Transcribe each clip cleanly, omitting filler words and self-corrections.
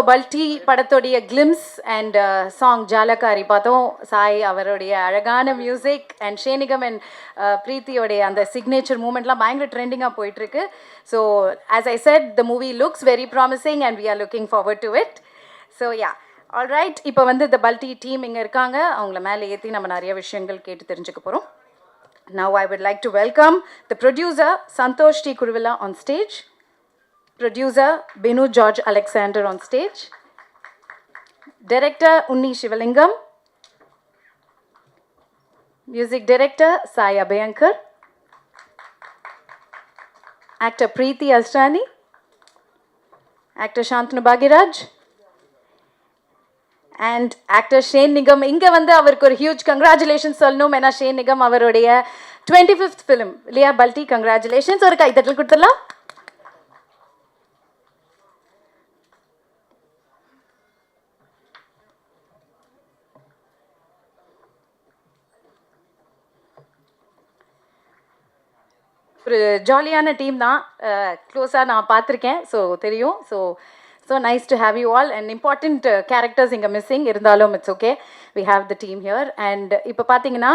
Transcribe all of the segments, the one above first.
பல்டி படத்தோடைய glimpse and song ஜாலக்காரி பார்த்தோம். சாய் அவருடைய அழகான மியூசிக் அண்ட் ஷேனிகம் அண்ட் பிரீத்தியோடைய அந்த சிக்னேச்சர் மூமெண்ட்லாம் பயங்கர ட்ரெண்டிங்காக போயிட்டுருக்கு. So as I said the movie looks very promising and we are looking forward to it. So yeah alright, இப்போ வந்து த பல்டி டீம் இங்கே இருக்காங்க. அவங்கள மேலே ஏற்றி நம்ம நிறைய விஷயங்கள் கேட்டு தெரிஞ்சுக்க போகிறோம். Now I would like to welcome the producer Santosh T. Kuruvilla on stage. Producer Binu George Alexander on stage. Director Unni Shivalingam. Music Director Sai Abhayankar. Actor Preeti Asrani. Actor Shantanu Bhagiraj. And actor Shane Nigam. Inga vanda avarku or huge congratulations solnum. Ena Shane Nigam avaruடைய 25th film Leah Balti, congratulations. Or kai thattal kudulla. ஒரு ஜாலியான team தான், க்ளோஸாக நான் பார்த்துருக்கேன். So தெரியும். So nice to have you all. And important characters இங்கே missing இருந்தாலும் it's okay, we have the team here. And இப்போ பார்த்தீங்கன்னா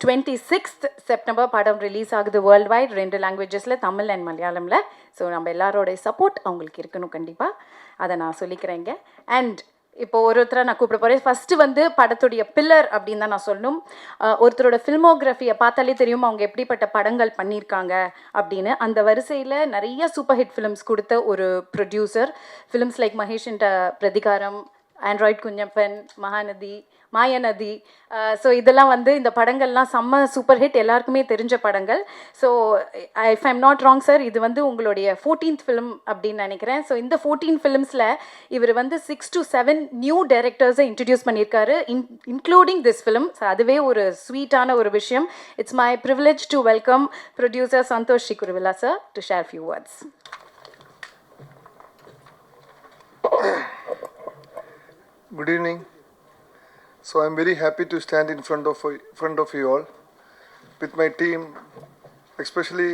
26th செப்டம்பர் படம் ரிலீஸ் ஆகுது வேர்ல்டு வைட், 2 லாங்குவேஜஸில், தமிழ் அண்ட் மலையாளமில். ஸோ நம்ம எல்லாரோடைய சப்போர்ட் அவங்களுக்கு இருக்கணும் கண்டிப்பாக, அதை நான் சொல்லிக்கிறேங்க. அண்ட் இப்போ ஒருத்தரை நான் கூப்பிட போகிறேன். ஃபஸ்ட்டு வந்து படத்துடைய பில்லர் அப்படின்னு தான் நான் சொல்லணும். ஒருத்தரோட ஃபில்மோகிராஃபியை பார்த்தாலே தெரியும் அவங்க எப்படிப்பட்ட படங்கள் பண்ணியிருக்காங்க அப்படின்னு. அந்த வரிசையில் நிறைய சூப்பர் ஹிட் ஃபிலிம்ஸ் கொடுத்த ஒரு producer. Films like Mahesh and Prathikaram, Android Kunjappan, Mahanadhi, Mayanadhi. So இதெல்லாம் வந்து இந்த படங்கள்லாம் செம்ம சூப்பர் ஹிட், எல்லாருக்குமே தெரிஞ்ச படங்கள். So if I'm not wrong sir, இது வந்து உங்களுடைய 14th ஃபிலிம் அப்படின்னு நினைக்கிறேன். ஸோ இந்த 14 ஃபிலிம்ஸில் இவர் வந்து 6 to 7 நியூ டைரக்டர்ஸை இன்ட்ரடியூஸ் பண்ணியிருக்காரு, இன்க்ளூடிங் திஸ் ஃபிலிம். ஸோ அதுவே ஒரு ஸ்வீட்டான ஒரு விஷயம். It's my privilege to welcome producer Santhosh T Kuruvilla sir to share few words. Good evening. So I'm very happy to stand in front of you all with my team, especially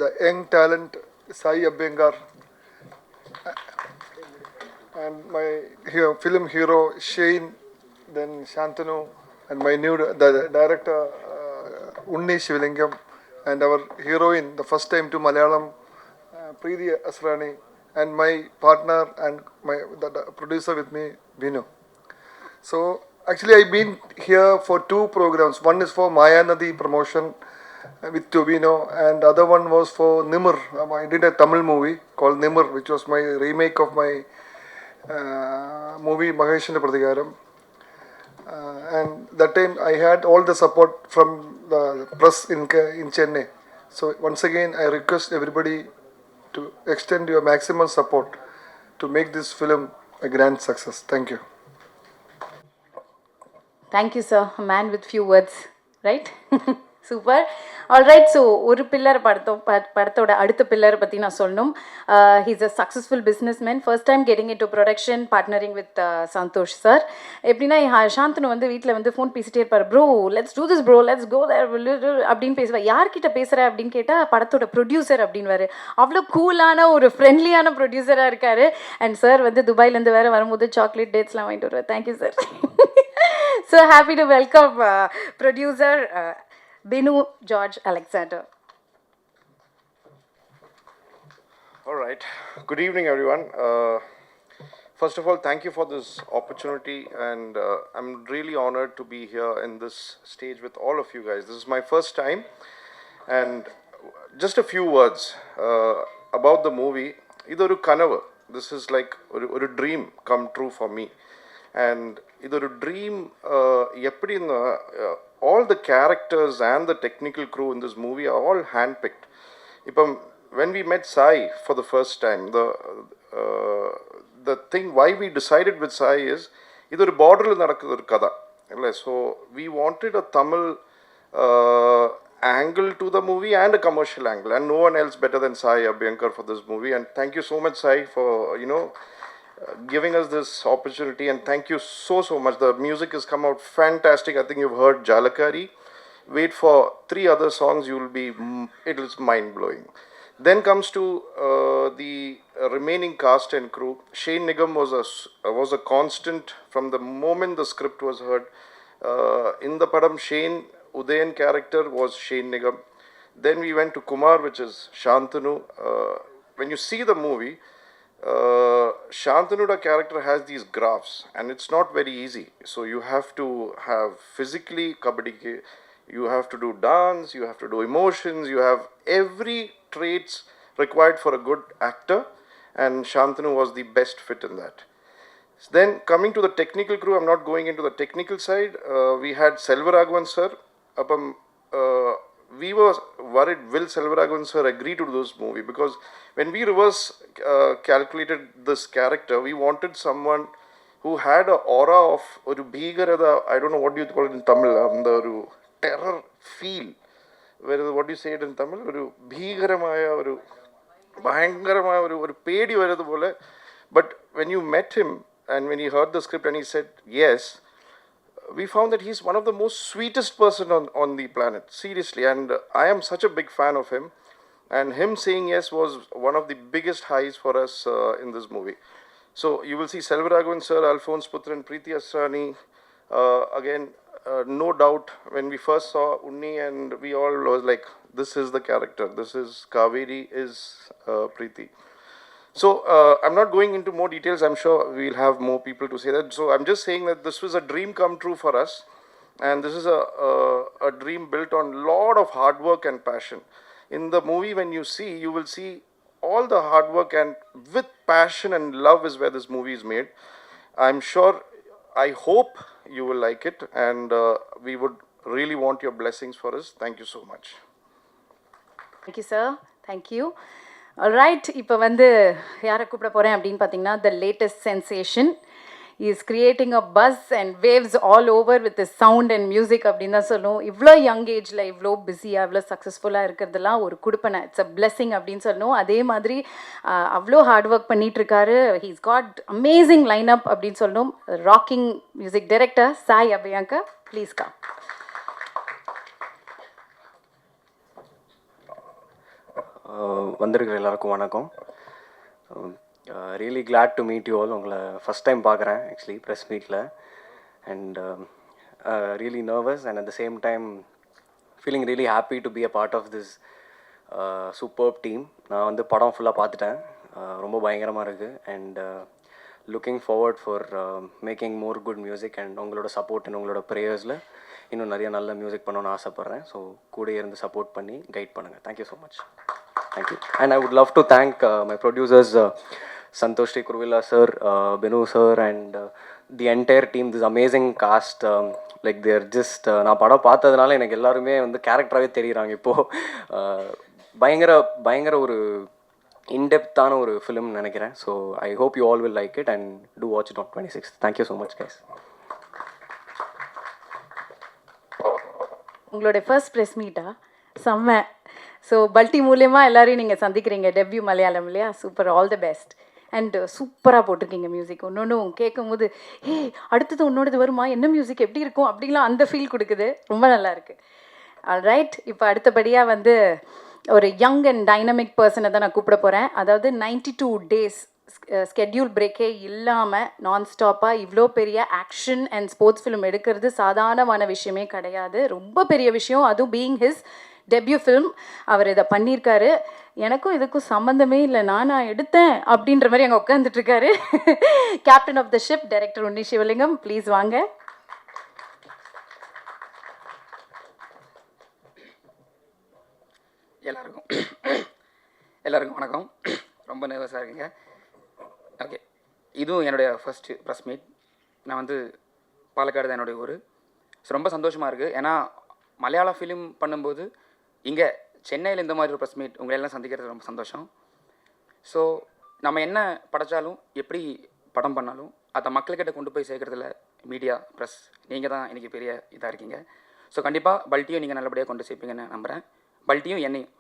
the young talent Sai Abhayankar and my film hero Shane, then Shantanu, and my new director Unni Shivalingam, and our heroine, the first time to Malayalam, Preeti Asrani, and my partner and the producer with me, Binu. So actually I've been here for 2 programs. One is for Mayanadi promotion with Tobino, and the other one was for Nimr. I did a Tamil movie called Nimr, which was my remake of my movie Mahesh and Pradhigaram. And that time I had all the support from the press in Chennai. So once again I request everybody to extend your maximum support to make this film a grand success. Thank you. Thank you, sir. A man with few words, right? Super. All right. So ஒரு pillar படத்தோட அடுத்த pillar பற்றி நான் சொல்லணும். He's a successful businessman, first time getting into production, partnering with Santhosh sir. எப்படின்னா சாந்தனு வந்து வீட்டில் வந்து ஃபோன் பேசிட்டே இருப்பார். Bro let's do this, bro let's go there அப்படின்னு பேசுவார். யார்கிட்ட பேசுகிற அப்படின்னு கேட்டால் படத்தோட ப்ரொடியூசர் அப்படின்வாரு. அவ்வளோ கூலான ஒரு ஃப்ரெண்ட்லியான ப்ரொடியூசராக இருக்கார். அண்ட் சார் வந்து துபாயிலேருந்து வேறு வரும்போது சாக்லேட் டேட்ஸ்லாம் வாங்கிட்டு வருவார். Thank you sir. So happy to welcome producer Binu George Alexander. All right. Good evening, everyone. First of all, thank you for this opportunity, and I'm really honored to be here in this stage with all of you guys. This is my first time, and just a few words about the movie. Idoru kanavu. This is like a dream come true for me. And இதொரு dream எப்படி இந்த all the characters and the technical crew in this movie are all handpicked. இப்போ when we met Sai for the first time, the thing why we decided with Sai is இது ஒரு பார்டரில் நடக்குது ஒரு கதை இல்லை. So we wanted a Tamil angle to the movie and a commercial angle, and no one else better than Sai Abhayankar for this movie. And thank you so much, Sai, for giving us this opportunity, and thank you so much. The music has come out fantastic. I think you've heard Jalakari. Wait for 3 other songs, it is mind blowing. Then comes to the remaining cast and crew. Shane Nigam was a constant from the moment the script was heard. In the Padam, Shane Udayan character was Shane Nigam. Then we went to Kumar, which is Shantanu. When you see the movie, Shantanu's character has these graphs, and it's not very easy. So you have to have physically kabaddi, you have to do dance, you have to do emotions, you have every traits required for a good actor, and Shantanu was the best fit in that. Then coming to the technical crew, I'm not going into the technical side. We had Selvaraghavan sir. We were worried, will Selvaraghavan sir agree to do this movie? Because when we reverse calculated this character, we wanted someone who had an aura of oru bheegarada, I don't know what you call it in Tamil, the terror feel. What do you say it in Tamil? Oru bheegaramaya, oru bayangaramaya, oru pedi varadu pole. But when you met him and when he heard the script and he said yes, we found that he's one of the most sweetest person on the planet, seriously, and I am such a big fan of him, and him saying yes was one of the biggest highs for us in this movie. So you will see Selvaraghavan sir, Alphonse Putran, Preeti Asrani, again, no doubt when we first saw Unni, and we all was like, this is the character, this is Kaveri, is Preeti. So, I'm not going into more details. I'm sure we'll have more people to say that. So, I'm just saying that this was a dream come true for us. And this is a dream built on a lot of hard work and passion. In the movie, when you see, you will see all the hard work, and with passion and love is where this movie is made. I'm sure, I hope you will like it. And we would really want your blessings for us. Thank you so much. Thank you, sir. Thank you. Alright, இப்போ வந்து யாரை கூப்பிட போகிறேன் அப்படின்னு பார்த்தீங்கன்னா the latest sensation is creating a buzz and waves all over with the sound and music அப்படின்னு தான் சொல்லுவோம். இவ்வளோ யங் ஏஜில் இவ்வளோ பிஸியாக இவ்வளோ சக்ஸஸ்ஃபுல்லாக இருக்கிறதுலாம் ஒரு கொடுப்பனை, இட்ஸ் அ பிளெஸிங் அப்படின்னு சொல்லணும். அதே மாதிரி அவ்வளோ ஹார்ட் ஒர்க் பண்ணிகிட்ருக்காரு. He's got amazing line up அப்படின்னு சொல்லணும். ராக்கிங் மியூசிக் டைரக்டர் சாய் அபயாங்கா, ப்ளீஸ் கம். வந்திருக்கிற எல்லாருக்கும் வணக்கம். Really glad to meet you all. உங்களை ஃபஸ்ட் டைம் பார்க்குறேன் ஆக்சுவலி ப்ரெஸ் மீட்டில், and really nervous and at the same time feeling really happy to be a part of this superb team. நான் வந்து படம் ஃபுல்லாக பார்த்துட்டேன், ரொம்ப பயங்கரமாக இருக்குது, and looking forward for making more good music, and உங்களோட சப்போர்ட் அண்ட் உங்களோட ப்ரேயர்ஸில் இன்னும் நிறைய நல்ல மியூசிக் பண்ணணும்னு ஆசைப்பட்றேன். ஸோ கூட இருந்து சப்போர்ட் பண்ணி கைட் பண்ணுங்கள். Thank you so much. Thank you. And I would love to thank my producers, Santosh Sri Kurvilla sir, Binu sir, and the entire team, this amazing cast. Like they are just, நான் படம் பார்த்ததுனால எனக்கு எல்லாருமே வந்து கேரக்டராகவே தெரியுறாங்க இப்போது. பயங்கர ஒரு இன்டெப்த்தான ஒரு ஃபிலிம் நினைக்கிறேன். So I hope you all will like it and do watch it on 26th. Thank you so much guys. உங்களுடைய ஃபர்ஸ்ட் ப்ரெஸ் மீட்டா செம்ம. ஸோ பல்டி மூலியமாக எல்லோரையும் நீங்கள் சந்திக்கிறீங்க, டெப்யூ மலையாளம் இல்லையா? Super, all the best. And சூப்பராக போட்டிருக்கீங்க மியூசிக். ஒன்று கேட்கும் போது அடுத்தது உன்னோடது வருமா, என்ன மியூசிக் எப்படி இருக்கும் அப்படிலாம் அந்த ஃபீல் கொடுக்குது. ரொம்ப நல்லா இருக்குது. ஆல்ரைட், இப்போ அடுத்தபடியாக வந்து ஒரு யங் அண்ட் டைனமிக் பர்சனை தான் நான் கூப்பிட போகிறேன். அதாவது 92 days ஸ்கெட்யூல் பிரேக்கே இல்லாமல் நான்ஸ்டாப்பாக இவ்வளோ பெரிய ஆக்ஷன் அண்ட் ஸ்போர்ட்ஸ் ஃபிலிம் எடுக்கிறது சாதாரணமான விஷயமே கிடையாது, ரொம்ப பெரிய விஷயம். அதுவும் பீயிங் ஹிஸ் டெபியூ ஃபிலிம், அவர் இதை பண்ணியிருக்காரு. எனக்கும் இதுக்கும் சம்மந்தமே இல்லை, நான் எடுத்தேன் அப்படின்ற மாதிரி அங்கே உட்காந்துட்ருக்காரு. Captain of the ship director Unni Sivalingam, please வாங்க. எல்லாருக்கும் வணக்கம். ரொம்ப நர்வஸாக இருக்குங்க. ஓகே, இதுவும் என்னுடைய ஃபஸ்ட்டு ப்ரெஸ் மீட். நான் வந்து பாலக்காடு தான் என்னுடைய ஊர். ஸோ ரொம்ப சந்தோஷமாக இருக்குது. ஏன்னா மலையாள ஃபிலிம் பண்ணும்போது இங்கே சென்னையில் இந்த மாதிரி ஒரு ப்ரெஸ் மீட் உங்களெல்லாம் சந்திக்கிறது ரொம்ப சந்தோஷம். ஸோ நம்ம என்ன படைச்சாலும் எப்படி படம் பண்ணாலும் அதை மக்கள்கிட்ட கொண்டு போய் சேர்க்குறதுல மீடியா ப்ரெஸ் நீங்கள் தான் இன்றைக்கி பெரிய இதாக இருக்கீங்க. ஸோ கண்டிப்பாக பல்ட்டியும் நீங்கள் நல்லபடியாக கொண்டு சேர்ப்பீங்கன்னு நம்புகிறேன், பல்ட்டியும் என்னையும்.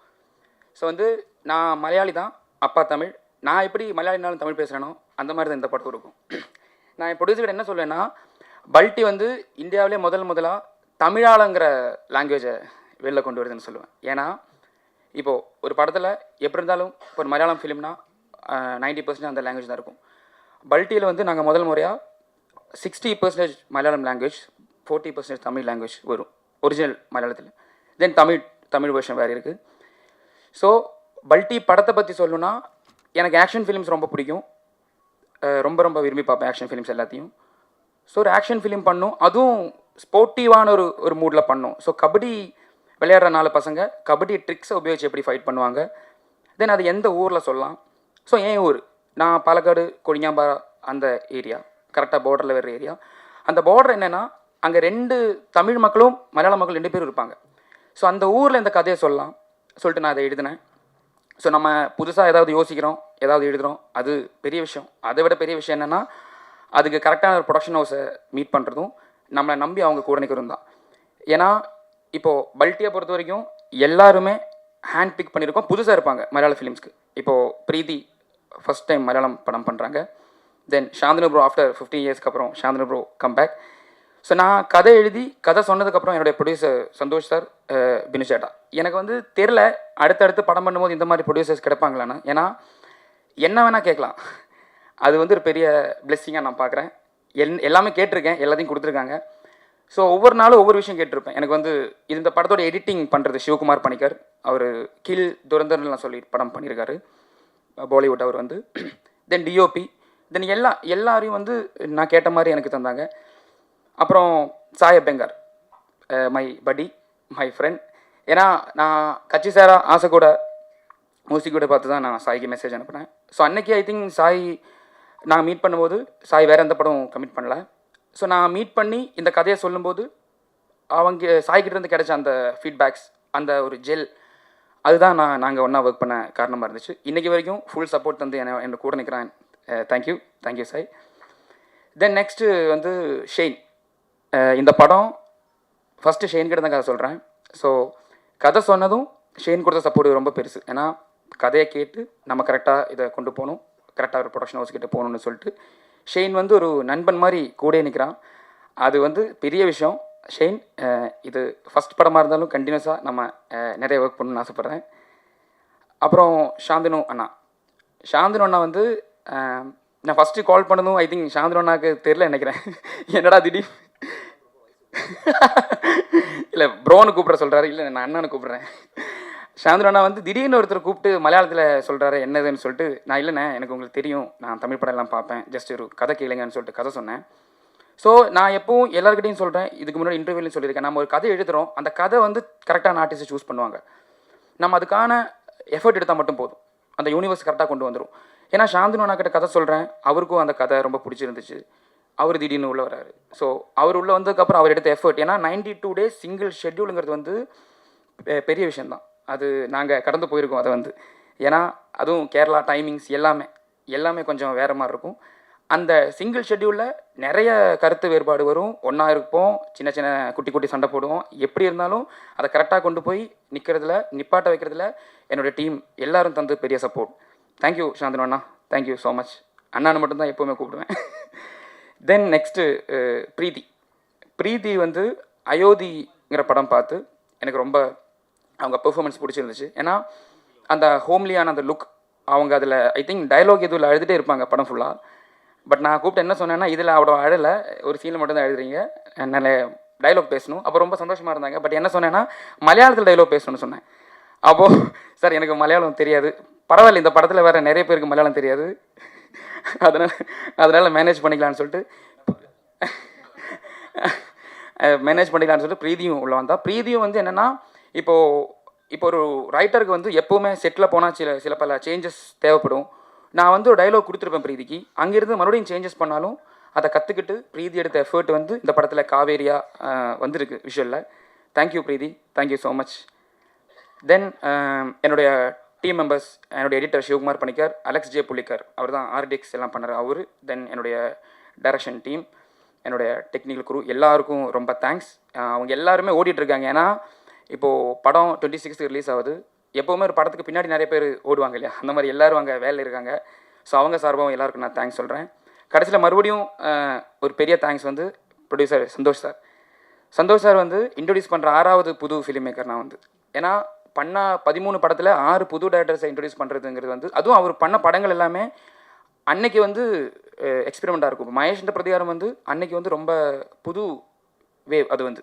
ஸோ வந்து நான் மலையாளி தான், அப்பா தமிழ். நான் எப்படி மலையாளினாலும் தமிழ் பேசுகிறேனோ அந்த மாதிரி தான் இந்த படத்தும் இருக்கும். நான் என் ப்ரொடியூசர்கிட்ட என்ன சொல்லுவேன்னா, பல்ட்டி வந்து இந்தியாவிலே முதலாக தமிழாளங்கிற லாங்குவேஜை வெளில கொண்டு வருதுன்னு சொல்லுவேன். ஏன்னா இப்போது ஒரு படத்தில் எப்படி இருந்தாலும் இப்போ ஒரு மலையாளம் ஃபிலிம்னா 90% அந்த லாங்குவேஜ் தான் இருக்கும். பல்ட்டியில் வந்து நாங்கள் முதல் முறையாக 60% மலையாளம் லாங்குவேஜ், 40% தமிழ் லாங்குவேஜ் வரும் ஒரிஜினல் மலையாளத்தில். தென் தமிழ் வெர்ஷன் வேறு இருக்குது. ஸோ பல்ட்டி படத்தை பற்றி சொல்லணுன்னா, எனக்கு ஆக்ஷன் ஃபிலிம்ஸ் ரொம்ப பிடிக்கும். ரொம்ப விரும்பி பார்ப்பேன் ஆக்ஷன் ஃபிலிம்ஸ் எல்லாத்தையும். ஸோ ஒரு ஆக்ஷன் ஃபிலிம் பண்ணும், அதுவும் ஸ்போர்ட்டிவான ஒரு மூடில் பண்ணும். ஸோ கபடி விளையாடுற 4 பசங்க கபடி ட்ரிக்ஸை உபயோகித்து எப்படி ஃபைட் பண்ணுவாங்க, தென் அது எந்த ஊரில் சொல்லலாம். ஸோ என் ஊர், நான் பாலக்காடு கொடிஞாம்பாறை அந்த ஏரியா, கரெக்டாக பார்டரில் வர ஏரியா. அந்த பார்டர் என்னென்னா, அங்கே 2 தமிழ் மக்களும் மலையாள மக்கள் 2 பேரும் இருப்பாங்க. ஸோ அந்த ஊரில் இந்த கதையை சொல்லலாம் சொல்லிட்டு நான் அதை எழுதினேன். ஸோ நம்ம புதுசாக ஏதாவது யோசிக்கிறோம், ஏதாவது எழுதுகிறோம், அது பெரிய விஷயம். அதை விட பெரிய விஷயம் என்னென்னா, அதுக்கு கரெக்டான ஒரு ப்ரொடக்ஷன் ஹவுஸை மீட் பண்ணுறதும், நம்மளை நம்பி அவங்க கூட நிற்கிறதும் தான். ஏன்னா இப்போது பல்ட்டியை பொறுத்த வரைக்கும் எல்லாருமே ஹேண்ட் பிக் பண்ணியிருக்கோம், புதுசாக இருப்பாங்க மலையாள ஃபிலிம்ஸ்க்கு. இப்போது ப்ரீதி ஃபஸ்ட் டைம் மலையாளம் படம் பண்ணுறாங்க. தென் சாந்தனு ப்ரோ ஆஃப்டர் 15 இயர்ஸ்க்கு அப்புறம் சாந்தனு ப்ரோ கம்பேக். ஸோ நான் கதை சொன்னதுக்கப்புறம் என்னுடைய ப்ரொடியூசர் சந்தோஷ் சார், பினுஷேட்டா, எனக்கு வந்து தெரில அடுத்தடுத்து படம் பண்ணும்போது இந்த மாதிரி ப்ரொடியூசர்ஸ் கிடைப்பாங்களான்னு. ஏன்னா என்ன வேணால் கேட்கலாம், அது வந்து ஒரு பெரிய பிளெஸ்ஸிங்காக நான் பார்க்குறேன். எல்லாமே கேட்டிருக்கேன், எல்லாத்தையும் கொடுத்துருக்காங்க. ஸோ ஒவ்வொரு நாளும் ஒவ்வொரு விஷயம் கேட்டிருப்பேன். எனக்கு வந்து இந்த படத்தோட எடிட்டிங் பண்ணுறது சிவகுமார் பணிக்கர், அவர் கீழ் துரந்தர்லாம் சொல்லி படம் பண்ணியிருக்காரு, பாலிவுட் அவர் வந்து. தென் டிஓபி, தென் எல்லாரையும் வந்து நான் கேட்ட மாதிரி எனக்கு தந்தாங்க. அப்புறம் சாய் பெங்கார், மை படி, மை ஃப்ரெண்ட். ஏன்னா நான் கட்சி சேரா ஆசை கூட மியூசிக் கூட பார்த்து தான் நான் சாய்க்கு மெசேஜ் அனுப்பினேன். ஸோ அன்னைக்கு ஐ திங்க் சாய் நான் மீட் பண்ணும்போது சாய் வேறு எந்த படம் கமிட் பண்ணல. ஸோ நான் மீட் பண்ணி இந்த கதையை சொல்லும்போது அவங்க சாய்கிட்டேருந்து கிடைச்ச அந்த ஃபீட்பேக்ஸ், அந்த ஒரு ஜெல், அதுதான் நாங்கள் ஒன்றா ஒர்க் பண்ண காரணமாக இருந்துச்சு. இன்றைக்கி வரைக்கும் ஃபுல் சப்போர்ட் தந்து என்னை கூட நிற்கிறேன். தேங்க்யூ சாய். தென் நெக்ஸ்ட்டு வந்து ஷெயின். இந்த படம் ஃபஸ்ட்டு ஷெயின் கிட்ட தான் கதை சொல்கிறேன். ஸோ கதை சொன்னதும் ஷெயின் கொடுத்த சப்போர்ட் ரொம்ப பெருசு. ஏன்னா கதையை கேட்டு நம்ம கரெக்டாக இதை கொண்டு போகணும், கரெக்டாக ஒரு ப்ரொடக்ஷன் ஹவுஸ் கிட்டே போகணுன்னு சொல்லிட்டு ஷெயின் வந்து ஒரு நண்பன் மாதிரி கூட நிற்கிறான். அது வந்து பெரிய விஷயம். ஷெயின், இது ஃபஸ்ட் படமாக இருந்தாலும் கண்டினியூஸாக நம்ம நிறைய ஒர்க் பண்ணணும்னு ஆசைப்பட்றேன். அப்புறம் சாந்தனு அண்ணா வந்து நான் ஃபஸ்ட்டு கால் பண்ணதும் ஐ திங்க் சாந்தனு அண்ணாவுக்கு தெரில நினைக்கிறேன். என்னடா திடீர் இல்லை ப்ரோன்னு கூப்பிட சொல்கிறாரு, இல்லை நான் அண்ணான்னு கூப்பிட்றேன். சாந்தனு அண்ணா வந்து திடீர்னு ஒருத்தர் கூப்பிட்டு மலையாளத்தில் சொல்கிறாரு என்னதுன்னு சொல்லிட்டு, நான் இல்லைண்ணே எனக்கு உங்களுக்கு தெரியும், நான் தமிழ் படம் எல்லாம் பார்ப்பேன், ஜஸ்ட் ஒரு கதை கேளுங்கன்னு சொல்லிட்டு கதை சொன்னேன். ஸோ நான் எப்பவும் எல்லாருக்கிட்டையும் சொல்கிறேன், இதுக்கு முன்னாடி இன்டர்வியூலையும் சொல்லியிருக்கேன், நம்ம ஒரு கதை எழுதுகிறோம், அந்த கதை வந்து கரெக்டான ஆர்டிஸ்ட்டை சூஸ் பண்ணுவாங்க, நம்ம அதுக்கான எஃபர்ட் எடுத்தால் மட்டும் போதும், அந்த யூனிவர்ஸ் கரெக்டாக கொண்டு வந்துடும். ஏன்னா சாந்தனு அண்ணா கிட்ட கதை சொல்கிறேன், அவருக்கும் அந்த கதை ரொம்ப பிடிச்சிருந்துச்சு, அவர் திடீர்னு உள்ளே வராரு. ஸோ அவர் உள்ளே வந்ததுக்கப்புறம் அவர் எடுத்த எஃபர்ட், ஏன்னா 92 days சிங்கிள் ஷெட்யூலுங்கிறது வந்து பெரிய விஷயந்தான். அது நாங்கள் கடந்து போயிருக்கோம் அதை வந்து. ஏன்னா அதுவும் கேரளா டைமிங்ஸ் எல்லாமே கொஞ்சம் வேறு மாதிரி இருக்கும். அந்த சிங்கிள் ஷெட்யூலில் நிறைய கருத்து வேறுபாடு வரும், ஒன்றா இருப்போம், சின்ன சின்ன குட்டி சண்டை போடுவோம். எப்படி இருந்தாலும் அதை கரெக்டாக கொண்டு போய் நிப்பாட்ட வைக்கிறதுல என்னோடய டீம் எல்லோரும் தந்து பெரிய சப்போர்ட். தேங்க்யூ சாந்தனு அண்ணா, தேங்க்யூ ஸோ மச். அண்ணான்னு மட்டும்தான் எப்போவுமே கூப்பிடுவேன். தென் நெக்ஸ்ட்டு ப்ரீதி வந்து அயோத்திங்கிற படம் பார்த்து எனக்கு ரொம்ப அவங்க பெர்ஃபார்மன்ஸ் பிடிச்சிருந்துச்சு. ஏன்னா அந்த ஹோம்லியான அந்த லுக், அவங்க அதில் ஐ திங்க் டயலாக் எதுவும் அழுதுகிட்டே இருப்பாங்க படம் ஃபுல்லாக. பட் நான் கூப்பிட்டு என்ன சொன்னேன்னா, இதில் அவ்வளோ அழலை, ஒரு சீனில் மட்டும் தான் எழுதுறீங்க, என்னால் டைலாக் பேசணும். அப்போ ரொம்ப சந்தோஷமாக இருந்தாங்க. பட் என்ன சொன்னேன்னா, மலையாளத்தில் டைலாக் பேசணும்னு சொன்னேன். அப்போது சார் எனக்கு மலையாளம் தெரியாது, பரவாயில்ல இந்த படத்தில் வேறு நிறைய பேருக்கு மலையாளம் தெரியாது, அதனால் மேனேஜ் பண்ணிக்கலான்னு சொல்லிட்டு ப்ரீதியும் உள்ள வந்தா. ப்ரீதியும் வந்து என்னென்னா, இப்போ ஒரு ரைட்டருக்கு வந்து எப்போவுமே செட்டில் போனால் சில பல சேஞ்சஸ் தேவைப்படும். நான் வந்து ஒரு டைலாக் கொடுத்துருப்பேன் ப்ரீதிக்கு, அங்கேருந்து மறுபடியும் சேஞ்சஸ் பண்ணாலும் அதை கற்றுக்கிட்டு ப்ரீதி எடுத்த எஃபர்ட் வந்து இந்த படத்தில் காவேரியாக வந்திருக்கு விஷுவலில். Thank you Preethi, thank you so much. Then என்னுடைய டீம் மெம்பர்ஸ், என்னுடைய editor Sivakumar Panicker, Alex J Pullikkar, அவர் தான் ஆர்டிஎக்ஸ் எல்லாம் பண்ணுறாரு அவர். தென் என்னுடைய டைரக்ஷன் டீம், என்னுடைய டெக்னிக்கல் குரூ, எல்லாருக்கும் ரொம்ப தேங்க்ஸ். அவங்க எல்லாருமே ஓடிட்டுருக்காங்க. ஏன்னா இப்போது படம் 26th ரிலீஸ் ஆகுது. எப்போவுமே ஒரு படத்துக்கு பின்னாடி நிறைய பேர் ஓடுவாங்க இல்லையா, அந்த மாதிரி எல்லோரும் அங்கே வேலையில் இருக்காங்க. ஸோ அவங்க சார்பாகவும் எல்லாருக்கும் நான் தேங்க்ஸ் சொல்கிறேன். கடைசியில் மறுபடியும் ஒரு பெரிய தேங்க்ஸ் வந்து ப்ரொடியூசர் சந்தோஷ் சார் வந்து இன்ட்ரடியூஸ் பண்ணுற 6வது புது ஃபிலிம் மேக்கர் நான் வந்து. ஏன்னா பண்ண 13 படத்தில் 6 புது டேரக்டர்ஸை இன்ட்ரடியூஸ் பண்ணுறதுங்கிறது வந்து, அதுவும் அவர் பண்ண படங்கள் எல்லாமே அன்னைக்கு வந்து எக்ஸ்பெரிமெண்ட்டாக இருக்கும். இப்போ மகேஷ் பிரதிகாரம் வந்து அன்னைக்கு வந்து ரொம்ப புது வேவ், அது வந்து